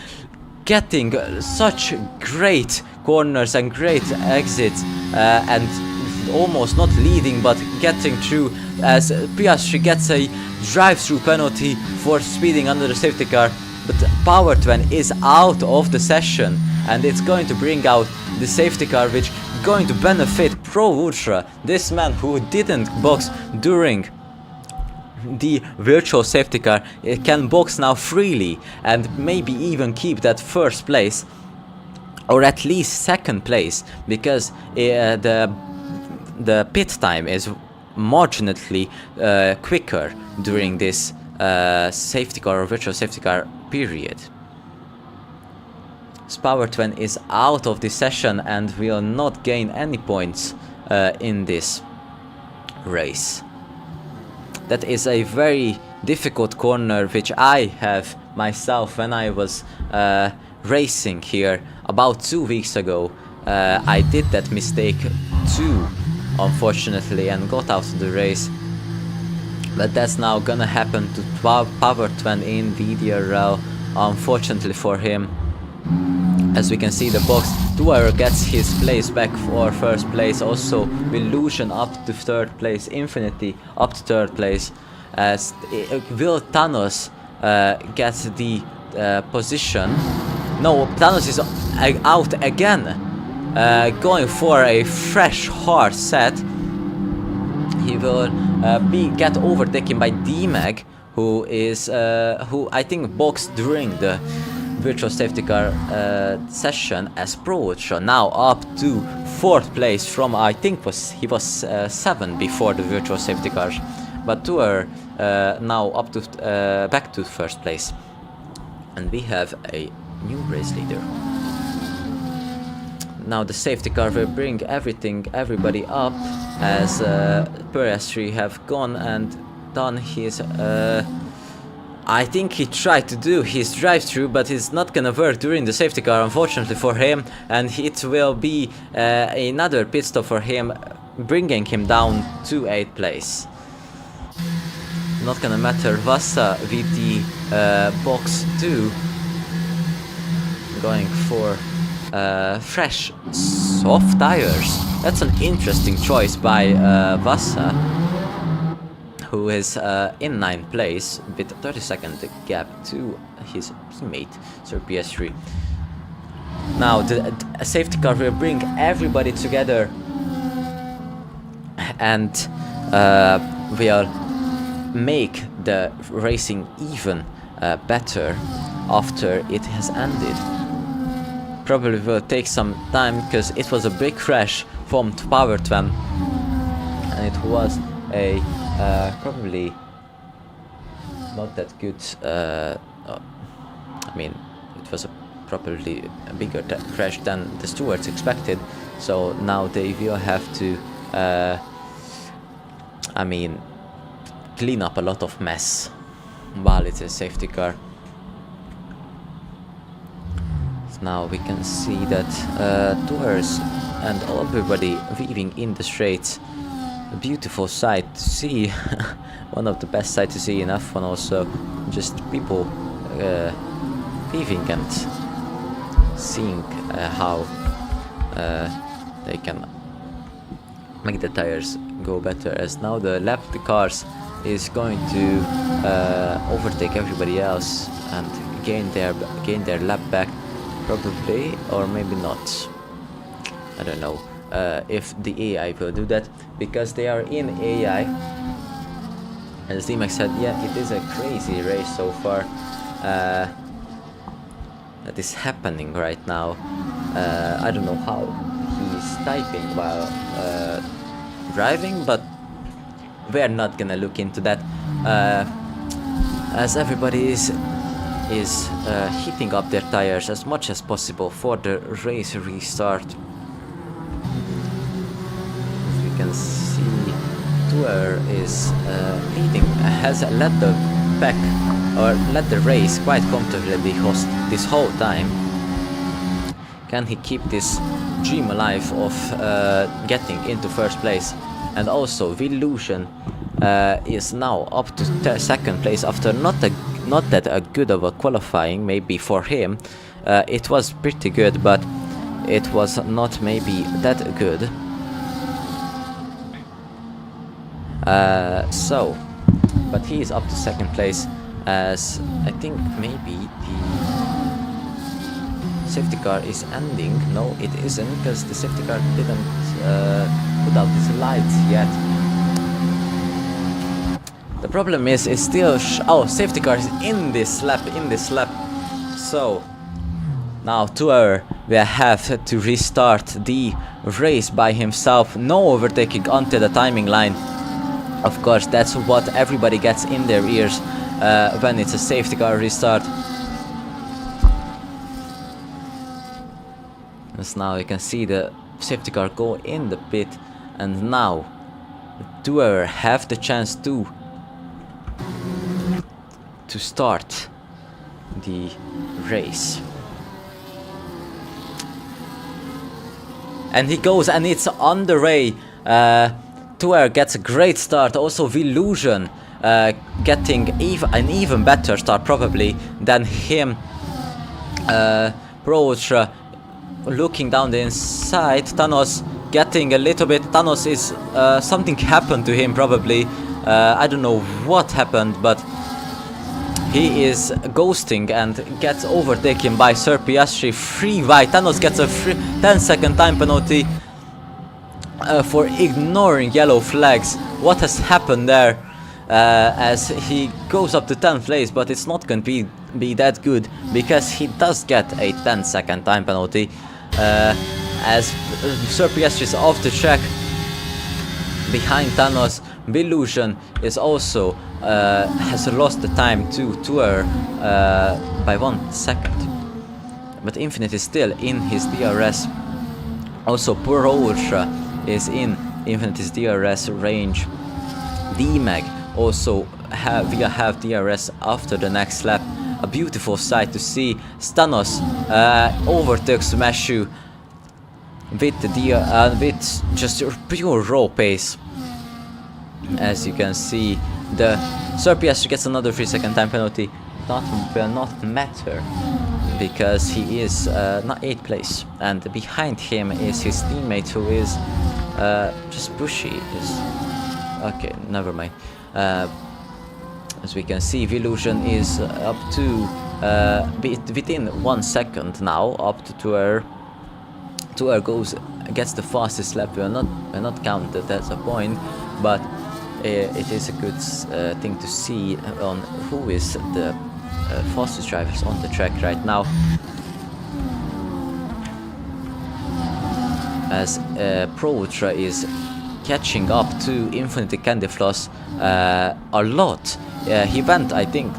getting such great corners and great exits and almost not leading but getting through, as Piastri gets a drive-through penalty for speeding under the safety car. But Power Twan is out of the session, and it's going to bring out the safety car, which is going to benefit Pro Ultra. This man who didn't box during the virtual safety car, it can box now freely and maybe even keep that first place, or at least second place, because the pit time is marginally quicker during this safety car or virtual safety car period. Power Twan is out of this session and will not gain any points in this race. That is a very difficult corner, which I have myself when I was racing here about 2 weeks ago. I did that mistake too, unfortunately, and got out of the race. But that's now gonna happen to Power Twan in VDRL, unfortunately for him. As we can see, the box, Tour gets his place back for first place. Also, Illusion up to third place, Infinity up to third place. As will Thanos get the position? No, Thanos is out again, going for a fresh hard set. He will get overtaken by D-Mag, who I think boxed during the virtual safety car session as Pro Ultra, now up to 4th place from, I think he was 7 before the virtual safety cars, but Tour now up to back to 1st place, and we have a new race leader. Now the safety car will bring everybody up, as Piastri have gone and done his I think he tried to do his drive-through, but it's not gonna work during the safety car, unfortunately for him, and it will be another pit stop for him, bringing him down to 8th place. Not gonna matter. Vasa with the box 2, going for fresh soft tires. That's an interesting choice by Vasa, who is in 9th place with a 30-second gap to his teammate, Sir PS3. Now the safety car will bring everybody together and will make the racing even better after it has ended. Probably will take some time, because it was a big crash from Power Twan, and it was a probably not that good. I mean, it was probably a bigger crash than the stewards expected. So now they will have to, I mean, clean up a lot of mess while it's a safety car. So now we can see that tours and everybody weaving in the straights. A beautiful sight to see. One of the best sights to see in F1 also. Just people weaving and seeing how they can make the tires go better. As now the lap cars is going to overtake everybody else and gain their lap back, probably, or maybe not. I don't know if the AI will do that, because they are in AI. As D-Max said, yeah, it is a crazy race so far that is happening right now. I don't know how he's typing while driving, but we're not gonna look into that, as everybody is heating up their tires as much as possible for the race restart. As we can see, Tour is leading, has led the pack, or led the race quite comfortably this whole time. Can he keep this dream alive of getting into first place? And also, Villusion is now up to second place after not that good of a qualifying. Maybe for him, it was pretty good, but it was not maybe that good. But he is up to second place, as I think maybe the safety car is ending. No, it isn't, because the safety car didn't put out its lights yet. The problem is still safety car is in this lap. So now Tour will have to restart the race by himself. No overtaking onto the timing line. Of course, that's what everybody gets in their ears when it's a safety car restart. As now you can see the safety car go in the pit, and now Tour have the chance to start the race. And he goes, and it's on the way. Tour gets a great start. Also Villusion getting an even better start probably than him. Pro Ultra looking down the inside. Thanos getting a little bit. Thanos is something happened to him probably. I don't know what happened, but he is ghosting and gets overtaken by Sir Piastri. Free wide. Thanos gets a 10-second time penalty for ignoring yellow flags. What has happened there? As he goes up to 10th place, but it's not going to be that good, because he does get a 10-second time penalty. As Sir Piastri is off the track behind Thanos. Villusion is also has lost the time to Tour by 1 second, but Infinite is still in his DRS. Also Pro Ultra is in Infinite's DRS range. D-Mag also will have DRS after the next lap. A beautiful sight to see. Thanos overtakes Meshu with with just pure raw pace. As you can see, the Sir Piastri gets another 3-second time penalty. That will not matter, because he is not 8th place, and behind him is his teammate, who is just pushy. Okay, never mind. As we can see, Villusion is up to within 1 second now, up to Tour. Tour gets the fastest lap. Will not count that as a point, but it is a good thing to see on who is the fastest drivers on the track right now. As Pro Ultra is catching up to Infinity Candy Floss a lot. He went, I think,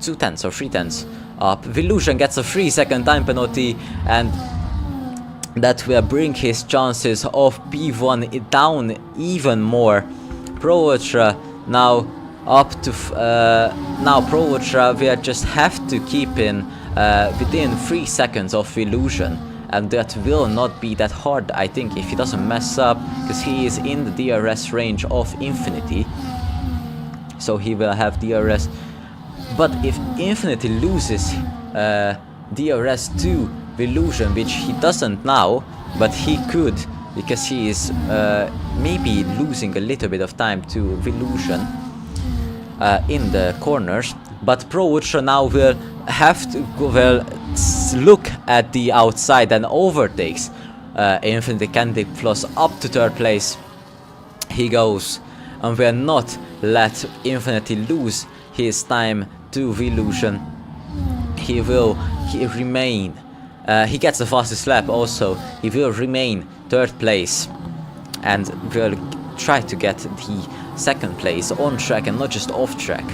2 tenths or 3 tenths up. Villusion gets a 3-second time penalty, and that will bring his chances of P1 down even more. Pro Ultra now up to now Pro Ultra will just have to keep in within 3 seconds of Villusion, and that will not be that hard, I think, if he doesn't mess up, because he is in the DRS range of Infinity, so he will have DRS. But if Infinity loses DRS to Villusion, which he doesn't now, but he could, because he is maybe losing a little bit of time to Villusion, in the corners, but Pro Ultra now will have to look at the outside and overtakes Infinity Candy Floss up to 3rd place. He goes, and will not let Infinity lose his time to Illusion. He remain. He gets the fastest lap also. He will remain 3rd place and will try to get the 2nd place on track and not just off track.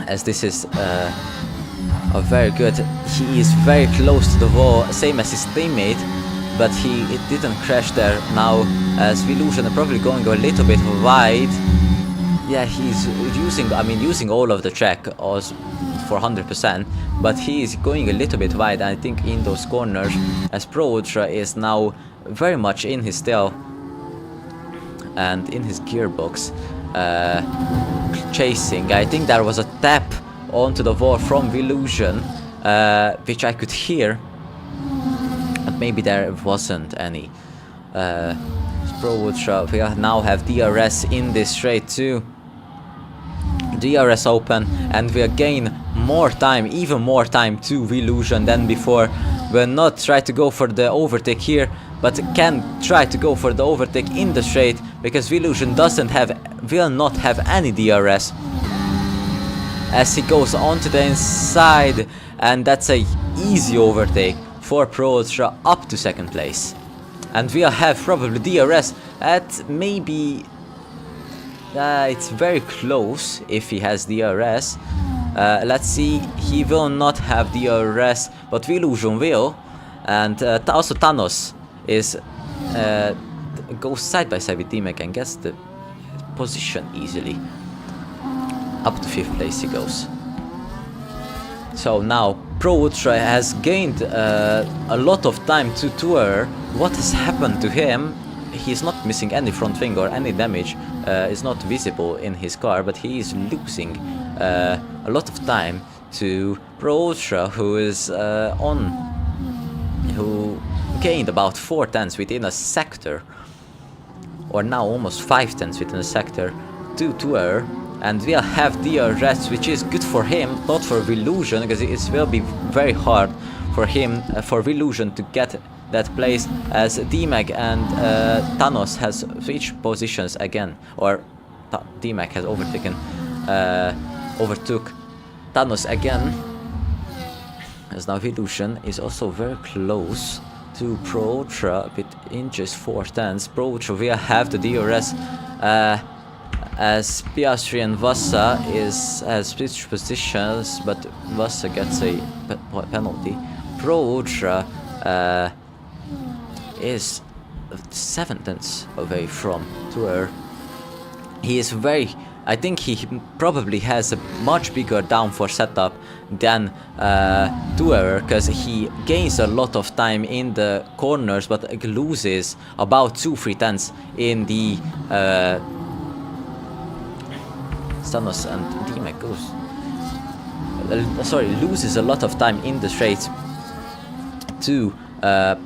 As this is a very good. He is very close to the wall, same as his teammate, but it didn't crash there. Now as Illusion are probably going a little bit wide. Yeah, he's using all of the track also for 100%, but he is going a little bit wide, I think, in those corners, as Pro Ultra is now very much in his tail and in his gearbox, chasing. I think there was a tap onto the wall from Illusion, which I could hear, but maybe there wasn't any. Pro Ultra, we now have DRS in this straight too. DRS open, and we'll gain more time, even more time to Illusion than before. We'll not try to go for the overtake here, but can try to go for the overtake in the straight, because Illusion will not have any DRS. As he goes onto the inside, and that's a easy overtake for Pro Ultra up to 2nd place. And we'll have probably DRS at maybe... it's very close if he has DRS. Let's see, he will not have DRS, but Illusion will. And also Thanos is goes side by side with D-Mac and gets the position easily. Up to 5th place he goes. So now Pro Ultra has gained a lot of time to tour. What has happened to him? He's not missing any front wing or any damage. Is not visible in his car, but he is losing a lot of time to Pro Ultra, who is who gained about 4 tenths within a sector, or now almost 5 tenths within a sector to tour. And we'll have DRS, which is good for him, not for Illusion, because it will be very hard for him, for Illusion to get that place, as D-Mac and Thanos has switched positions again, or D-Mac has overtook Thanos again, as now Illusion is also very close to Pro Ultra within just 4 tenths. Pro Ultra will have the DRS, as Piastri and Vassa has switched positions, but Vassa gets a penalty. Pro Ultra is 7 tenths away from Tour. He is I think he probably has a much bigger downforce setup than Tour, because he gains a lot of time in the corners, but loses about 2-3 tenths in the Thanos and D-Mac loses a lot of time in the straight to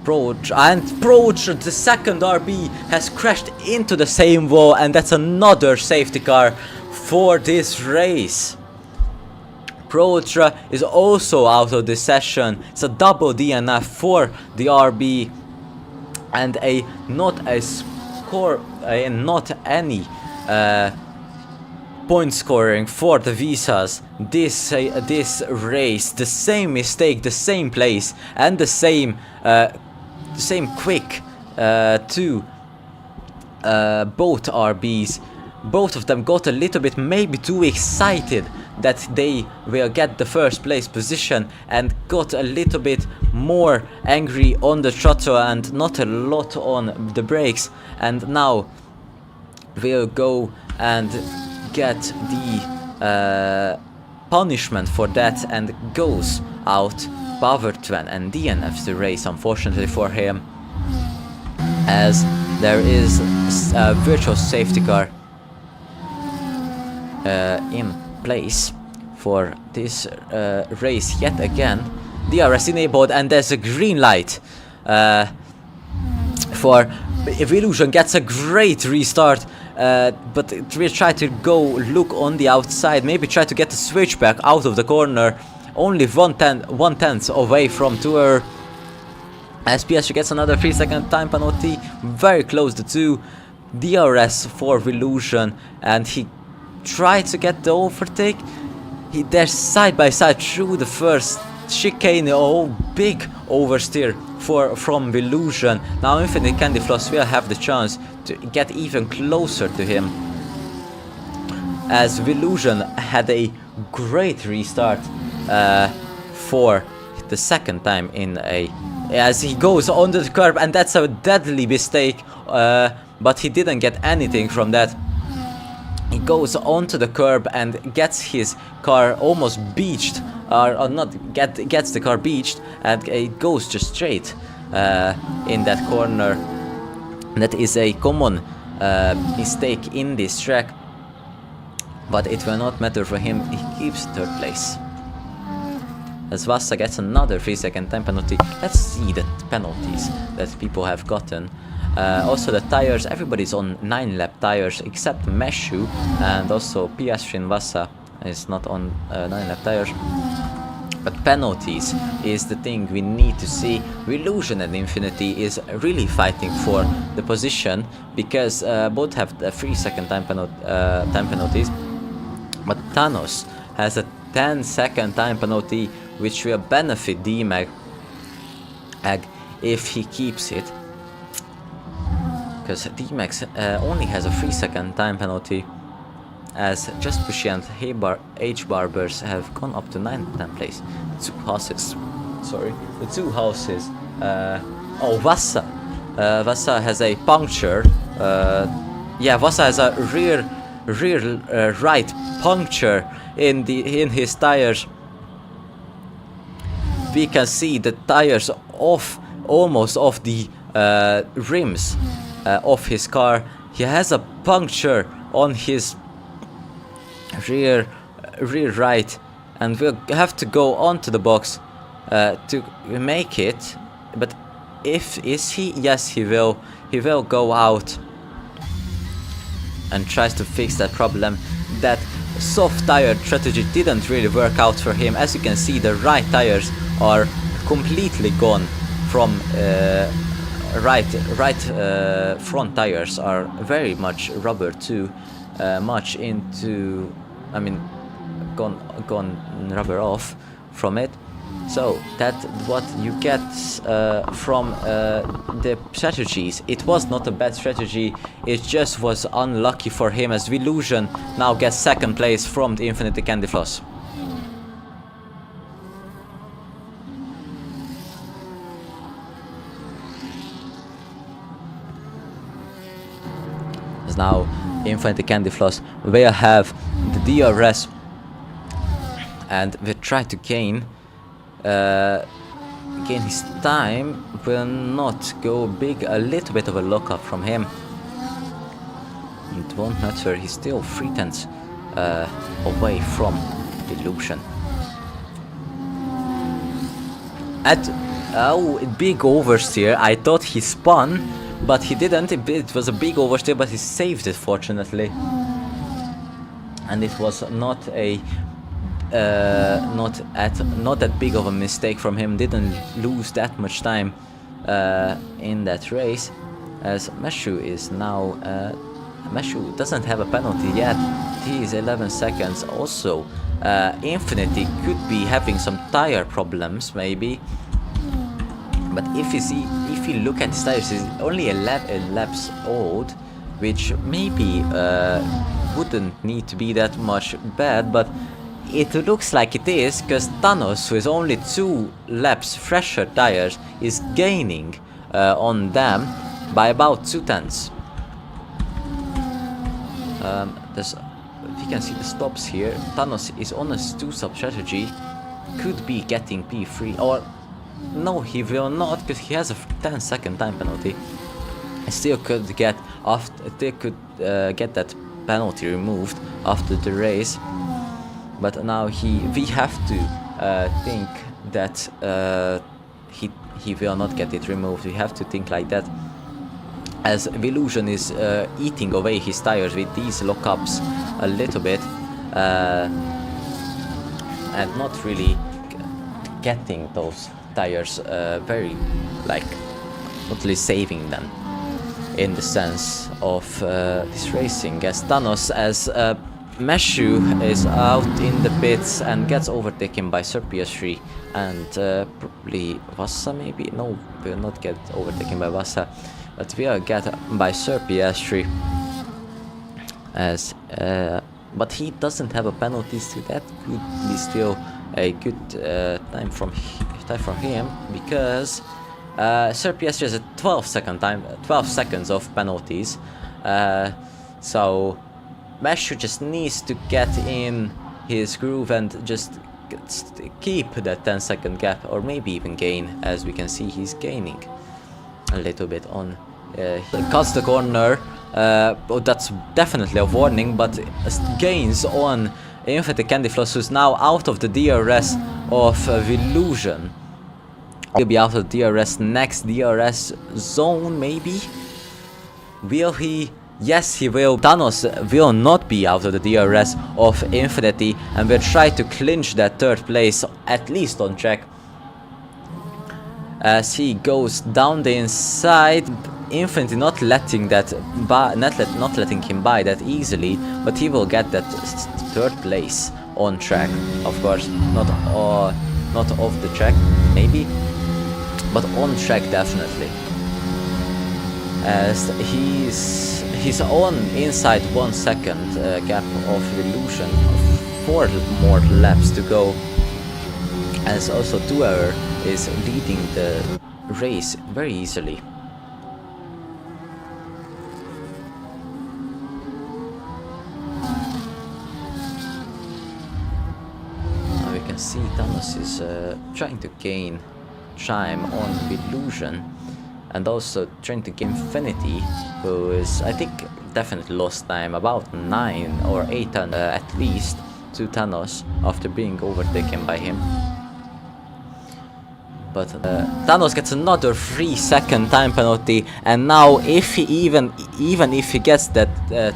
Pro Ultra, and Pro Ultra, the 2nd RB, has crashed into the same wall, and that's another safety car for this race. Pro Ultra is also out of this session. It's a double DNF for the RB, and not any point scoring for the Visas. This race, the same mistake, the same place, and the same quick to both RBs. Both of them got a little bit maybe too excited that they will get the 1st place position, and got a little bit more angry on the throttle and not a lot on the brakes, and now will go and get the punishment for that, and goes out powertrain and DNFs the race, unfortunately for him, as there is a virtual safety car in place for this race yet again. DRS enabled, and there's a green light for Illusion. Gets a great restart but we try to go look on the outside, maybe try to get the switchback out of the corner, only one tenth away from tour. SPS gets another 3-second time penalty, very close to 2. DRS for Illusion, and he tried to get the overtake. They're side by side through the first chicane. Oh, big oversteer from Illusion. Now Infinite Candy Floss will have the chance to get even closer to him, as Illusion had a great restart for the second time in a, as he goes onto the curb, and that's a deadly mistake, but he didn't get anything from that. He goes onto the curb and gets his car almost beached, or not, gets the car beached, and it goes just straight in that corner. That is a common mistake in this track, but it will not matter for him. He keeps third place. As Vassa gets another 3-second time penalty. Let's see the penalties that people have gotten. Also the tires, everybody's on 9-lap tires except Meshu, and also Piastri and Vassa is not on 9-lap tires. But penalties is the thing we need to see. Illusion and Infinity is really fighting for the position, because both have the 3-second time penalties. But Thanos has a 10-second time penalty, which will benefit D-Mag if he keeps it, because D-Max only has a 3-second time penalty, as Just Pushy and H-Barbers have gone up to 9th and 10th place. The two houses. Oh, Vassa. Vassa has a puncture. Yeah, Vassa has a rear right puncture in his tires. We can see the tires almost off the rims of his car. He has a puncture on his rear right, and we'll have to go onto the box to make it. But is he? Yes, he will. He will go out and tries to fix that problem. That soft tire strategy didn't really work out for him. As you can see, the right tires are completely gone from right front tires are very much rubber too, much into, I mean, gone rubber off from it. So that's what you get from the strategies. It was not a bad strategy, it just was unlucky for him, as Illusion now gets 2nd place from the Infinity Candy Floss. As now Infinity Candy Floss will have the DRS, and will try to gain his time. Will not go big. A little bit of a lockup from him. It won't matter. He's still 3/10 away from Illusion. Big oversteer. I thought he spun, but he didn't. It was a big oversteer, but he saved it, fortunately. And it was not a not that big of a mistake from him. Didn't lose that much time in that race, as Meshu is now Meshu doesn't have a penalty yet. He is 11 seconds. Also Infinity could be having some tire problems maybe, but if you look at his tires, he's only 11 laps old, which maybe wouldn't need to be that much bad, but it looks like it is, because Thanos, who is only 2 laps fresher tires, is gaining on them by about 2/10. You can see the stops here. Thanos is on a 2-stop strategy, could be getting P3, or no, he will not, because he has a 10-second time penalty. Still could get get that penalty removed after the race. But now we have to think that he will not get it removed. We have to think like that. as Illusion is eating away his tires with these lockups a little bit, and not really getting those tires very, like, not really saving them in the sense of this racing, as Thanos, as Meshu is out in the pits and gets overtaken by Sir PS3 and probably Vassa maybe? No, will not get overtaken by Vassa, but we are get by Sir PS3, as but he doesn't have a penalty, so that could be still a good time from him, because Sir PS3 has a 12 seconds of penalties, so Meshu just needs to get in his groove and just keep that 10-second gap, or maybe even gain. As we can see, he's gaining a little bit on. Cuts the corner. Oh, that's definitely a warning, but gains on Infinity Candy Floss, who's now out of the DRS of Illusion. He'll be out of the DRS next DRS zone, maybe? Will he? Yes, he will. Thanos will not be out of the DRS of Infinity and will try to clinch that third place, at least on track. As he goes down the inside, Infinity not letting that not letting him by that easily, but he will get that third place on track, of course, not off the track, maybe, but on track definitely. As he's on inside 1 second gap of Illusion, 4 more laps to go, as also 2-hour is leading the race very easily. Now we can see Thanos is trying to gain time on Illusion, and also trying to gain Infinity, who is, I think, definitely lost time, about 9 or 8 at least, to Thanos after being overtaken by him. But Thanos gets another 3-second time penalty, and now if he even if he gets that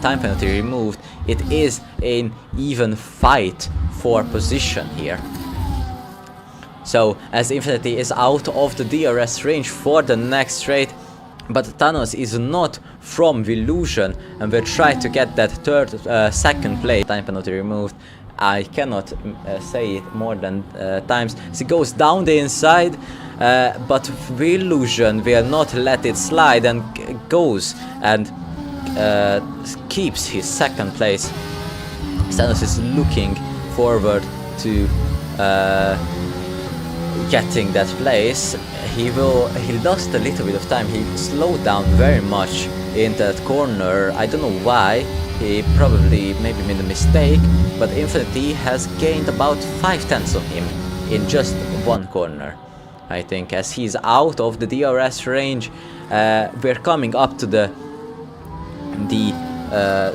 time penalty removed, it is an even fight for position here. So, as Infinity is out of the DRS range for the next straight, but Thanos is not from Illusion and will try to get that second place. Time penalty removed. I cannot say it more than times. He goes down the inside, but Illusion will not let it slide and goes and keeps his second place. Thanos is looking forward to getting that place. He lost a little bit of time. He slowed down very much in that corner. I don't know why. He probably maybe made a mistake, but Infinity has gained about 5/10 of him in just one corner, I think, as he's out of the DRS range. We're coming up to the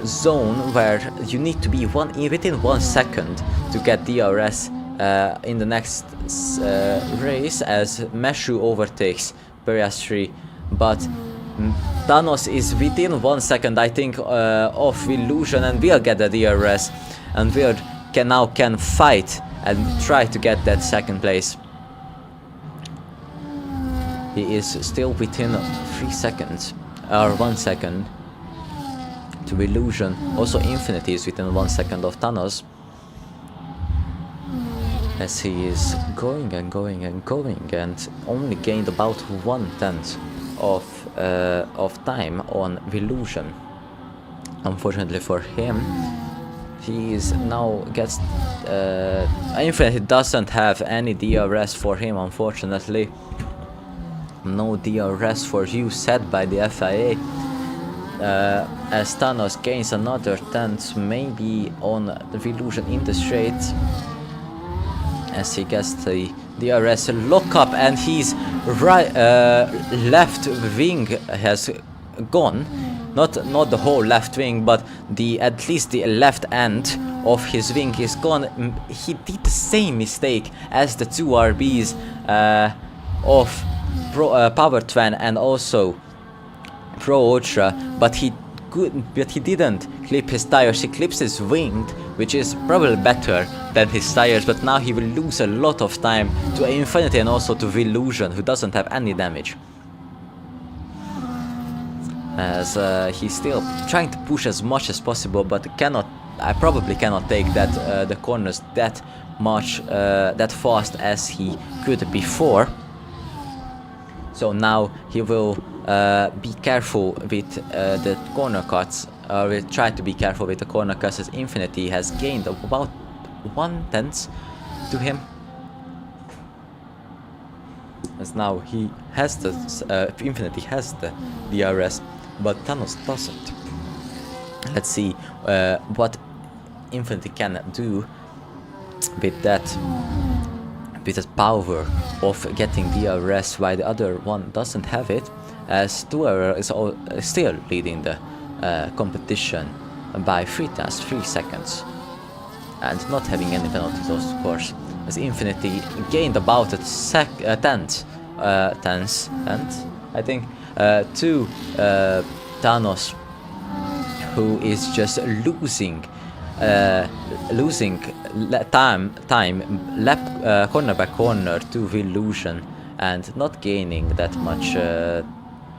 zone where you need to be within 1 second to get DRS in the next race, as Meshu overtakes PS3, but Thanos is within 1 second, I think, of Illusion, and will get the DRS, and can fight and try to get that second place. He is still within 3 seconds, or 1 second, to Illusion. Also Infinity is within 1 second of Thanos, as he is going and going and going, and only gained about 1/10 of time on Illusion. Unfortunately for him, he is now gets Infinity doesn't have any DRS for him, unfortunately. No DRS for you set by the FIA, as Thanos gains another 10th, maybe on the Illusion in the straight, as he gets the DRS lockup, and his left wing has gone. Not the whole left wing, but at least the left end of his wing is gone. He did the same mistake as the 2 RBs of Power Twan and also Pro Ultra, but he didn't clip his tires. He clips his winged, which is probably better than his tires, but now he will lose a lot of time to Infinity and also to Illusion, who doesn't have any damage. As he's still trying to push as much as possible, but I probably cannot take that the corners that much that fast as he could before. So now he will be careful with the corner cuts. Will try to be careful with the corner cuts, as Infinity has gained about 1/10 to him. As now he has the Infinity has the DRS, but Thanos doesn't. Let's see what Infinity can do with that, with the power of getting DRS, while the other one doesn't have it, as Tuer is still leading the competition by 3 seconds and not having any penalties, of course, as Infinity gained about a tenth, I think, to Thanos, who is just losing time lap corner by corner to Illusion, and not gaining that much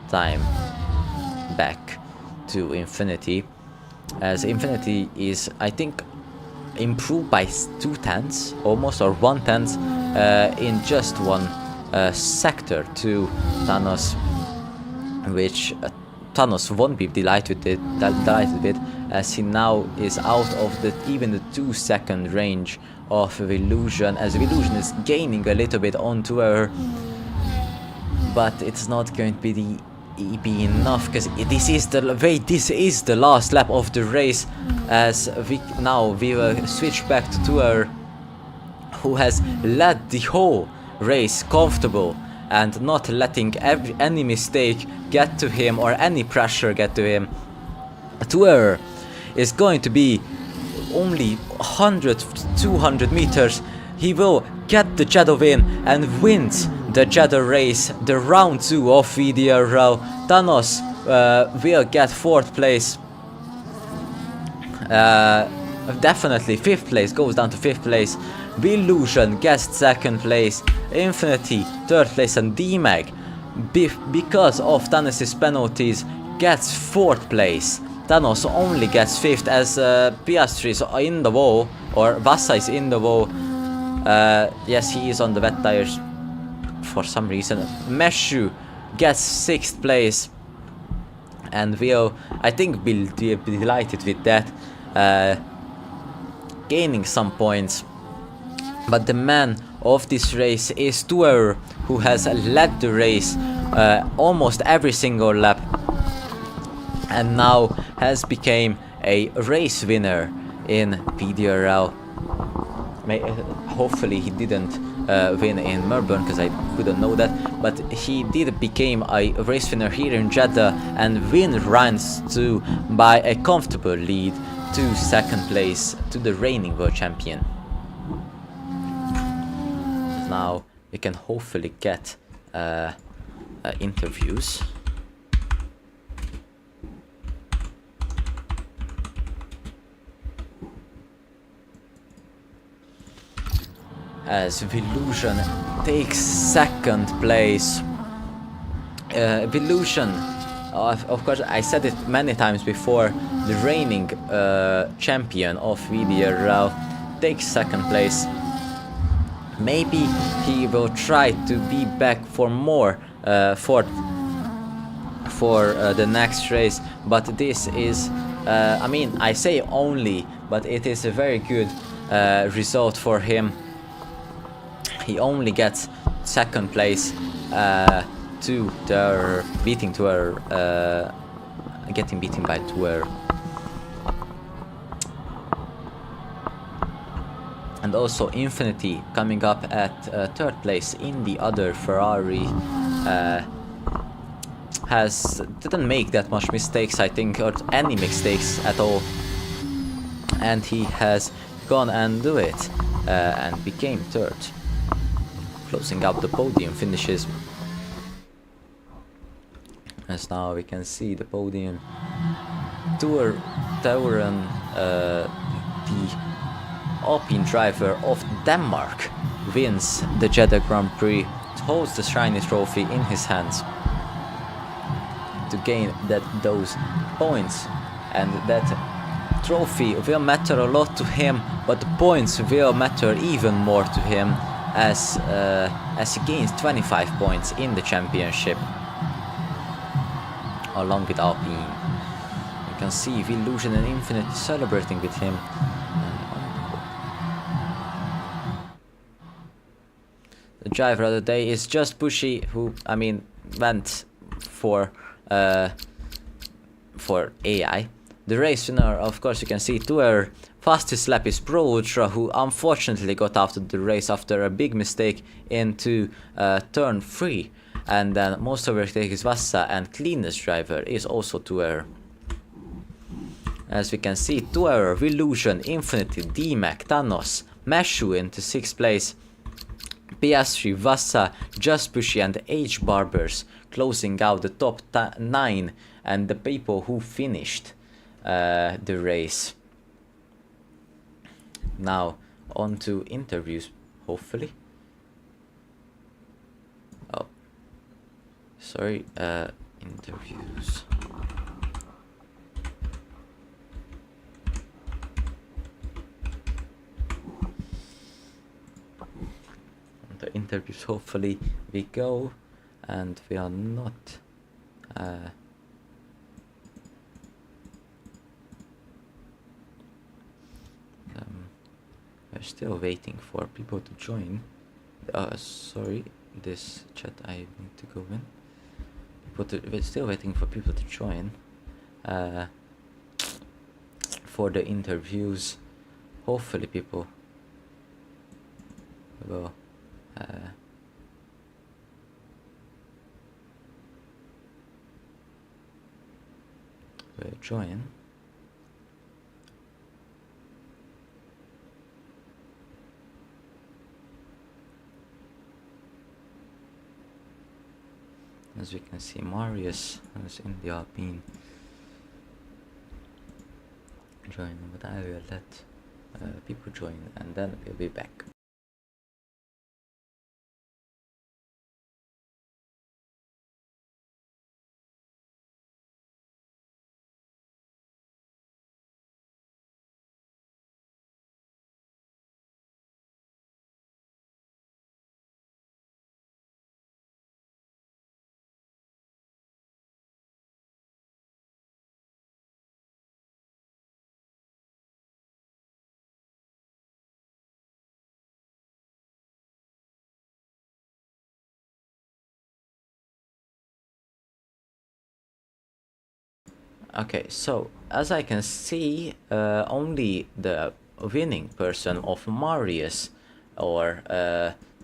time back to Infinity, as Infinity is, I think, improved by 2/10 almost, or 1/10 in just one sector to Thanos, which Thanos won't be delighted with, as he now is out of even the 2-second range of Illusion, as Illusion is gaining a little bit onto her, but it's not going to be enough, because this is the last lap of the race, as we will switch back to Tuer, who has led the whole race comfortable and not letting any mistake get to him or any pressure get to him. Tuer is going to be only 100-200 meters. He will get the Jeddah win and wins the Jeddah race, the round 2 of VDRL. Thanos will get 4th place. Definitely 5th place, goes down to 5th place. Illusion gets 2nd place. Infinity 3rd place, and D-Mag, because of Thanos' penalties, gets 4th place. Thanos only gets 5th, as Piastri is in the wall, or Vassa is in the wall. Yes, he is on the wet tires for some reason. Meshu gets 6th place, and will, I think, be delighted with that, gaining some points. But the man of this race is Tuer, who has led the race almost every single lap, and now has become a race winner in VDRL. Hopefully he didn't win in Melbourne, because I couldn't know that, but he did become a race winner here in Jeddah and win rounds 2 by a comfortable lead to 2nd place to the reigning world champion. Now we can hopefully get interviews. As Illusion takes 2nd place. Illusion, of course, I said it many times before, the reigning champion of VDRL takes 2nd place. Maybe he will try to be back for more for the next race, but this is, I mean, I say only, but it is a very good result for him. He only gets 2nd place to their getting beaten by Tuer. And also Infinity coming up at 3rd place in the other Ferrari didn't make that much mistakes, I think, or any mistakes at all, and he has gone and do it and became 3rd, closing out the podium finishes. As now we can see the podium. Tauren, the Alpine driver of Denmark, wins the Jeddah Grand Prix, holds the shiny trophy in his hands to gain those points, and that trophy will matter a lot to him, but the points will matter even more to him as he gains 25 points in the championship along with Alpine. You can see Illusion and Infinite celebrating with him. The driver of the day is Just Bushy, who, I mean, went for AI. The race winner, of course, you can see to her fastest lap is Pro Ultra, who unfortunately got out of the race after a big mistake into turn 3. And then most overtake is Vassa, and cleanest driver is also Tuer. As we can see, Tuer, Illusion, Infinity, D-Mac, Thanos, Meshu into 6th place. PS3, Vassa, Just Bushy and H Barbers closing out the top 9 and the people who finished the race. Now on to interviews, hopefully. Oh, sorry, interviews. The interviews, hopefully we go, and we are not we're still waiting for people to join. Sorry, this chat I need to go in. We're still waiting for people to join for the interviews. Hopefully people will join. As we can see, Marius is in the Alpine join, but I will let people join and then we'll be back. Okay, so as I can see, only the winning person of Marius or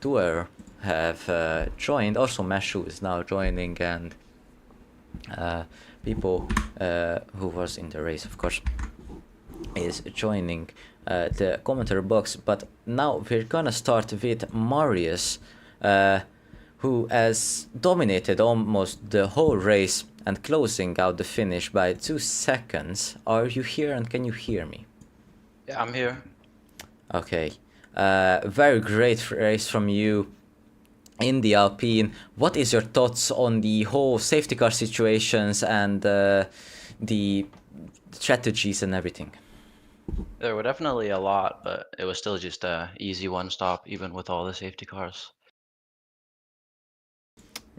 Tuer have joined. Also, Meshu is now joining, and people who was in the race, of course, is joining the commentary box. But now we're gonna start with Marius, who has dominated almost the whole race and closing out the finish by 2 seconds. Are you here and can you hear me? Yeah, I'm here. Okay. Very great race from you in the Alpine. What is your thoughts on the whole safety car situations and the strategies and everything? There were definitely a lot, but it was still just a easy one stop, even with all the safety cars.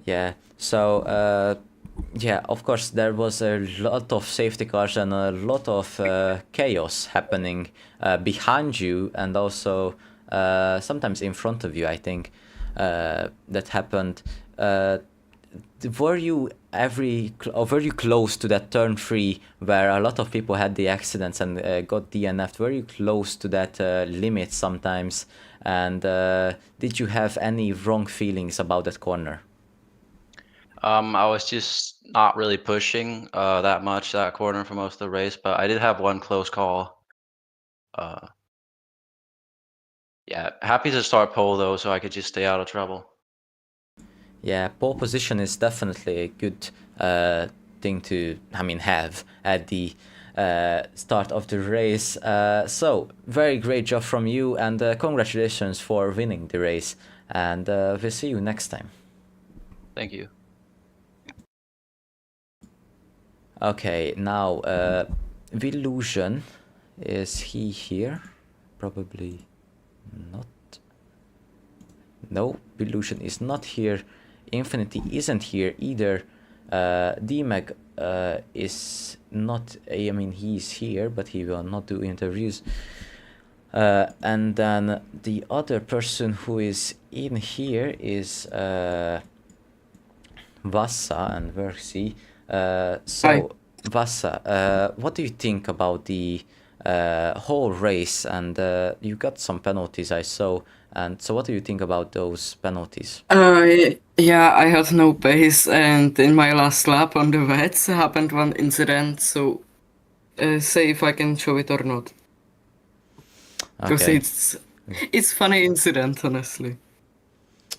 Yeah, so yeah, of course there was a lot of safety cars and a lot of chaos happening behind you and also sometimes in front of you, I think, that happened. Were you close to that turn 3 where a lot of people had the accidents and got DNF'd? Were you close to that limit sometimes? And did you have any wrong feelings about that corner? I was just not really pushing that much that corner for most of the race, but I did have one close call. Yeah, happy to start pole though, so I could just stay out of trouble. Yeah, pole position is definitely a good thing to, have at the start of the race. So, very great job from you, and congratulations for winning the race. And we'll see you next time. Thank you. Okay, now, Villusion, is he here? Probably not. No, Villusion is not here. Infinity isn't here either. DMAG is not, he's here, but he will not do interviews. And then the other person who is in here is Vassa and Versi. Hi. Vassa, what do you think about the whole race? And you got some penalties, I saw. And so, what do you think about those penalties? Yeah, I had no pace, and in my last lap on the wets happened one incident. So, say if I can show it or not, because Okay. it's funny incident, honestly.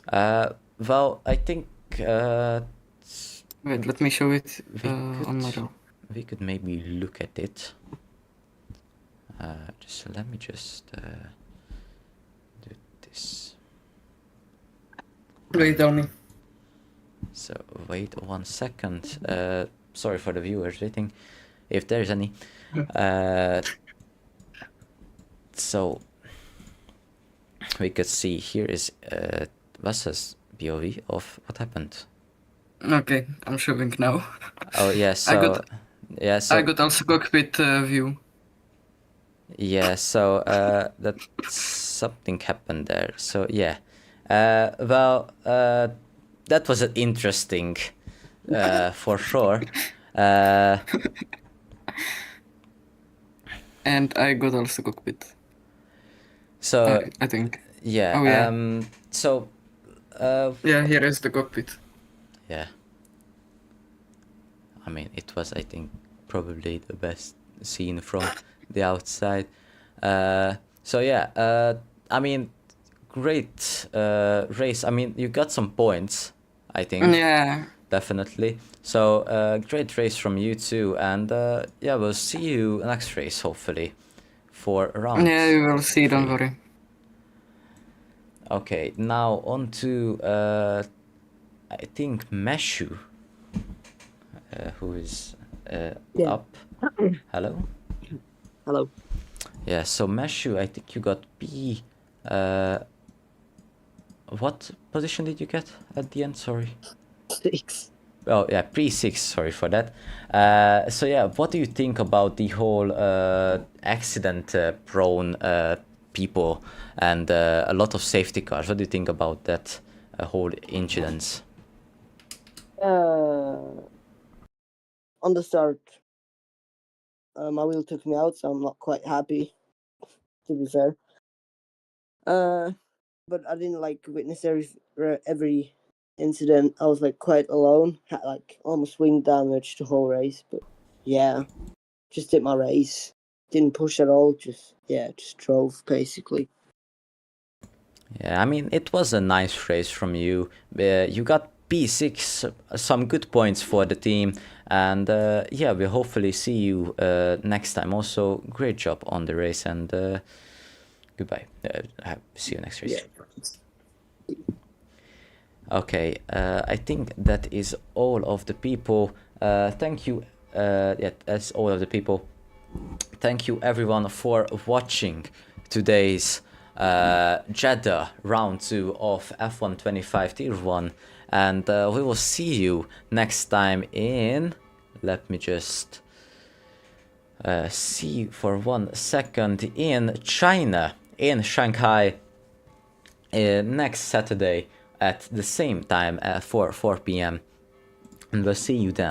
Well, I think Wait, let me show it we on my could we could maybe look at it. Let me just do this. Wait, Donny. So wait 1 second. Sorry for the viewers waiting, if there's any. So we could see here is Vassa's POV of what happened. Okay, I'm showing now. Oh yeah, so I got also cockpit view. Yeah, so that something happened there. So yeah, that was an interesting, for sure. And I got also cockpit. So I think. yeah, Oh, yeah. so Yeah, here is the cockpit. yeah. It was, I think, probably the best scene from the outside. So yeah, great race. You got some points, I think. Yeah. Definitely. So great race from you too, and yeah, we'll see you next race hopefully for round. Yeah, you will see. Don't 3. worry. Okay, now on to I think Meshu, who is Yeah. up. Hello. Hello. Yeah, so Meshu, I think you got B. What position did you get at the end? Sorry. 6. Oh yeah, pre-6. Sorry for that. So yeah, what do you think about the whole accident-prone people and a lot of safety cars? What do you think about that whole incident? On the start, my wheel took me out, so I'm not quite happy, to be fair. But I didn't witness every incident. I was quite alone, had almost wing damage the whole race. But yeah, just did my race. Didn't push at all. Just drove basically. Yeah, it was a nice race from you. You got P6, some good points for the team, and yeah, we'll hopefully see you next time. Also, great job on the race, and goodbye. See you next race. Yeah. Okay, I think that is all of the people. Thank you. Yeah, that's all of the people. Thank you everyone for watching today's Jeddah round 2 of F1 25 Tier 1, and we will see you next time in, let me just see for 1 second, in China, in Shanghai, next Saturday at the same time at 4 p.m. and we'll see you then.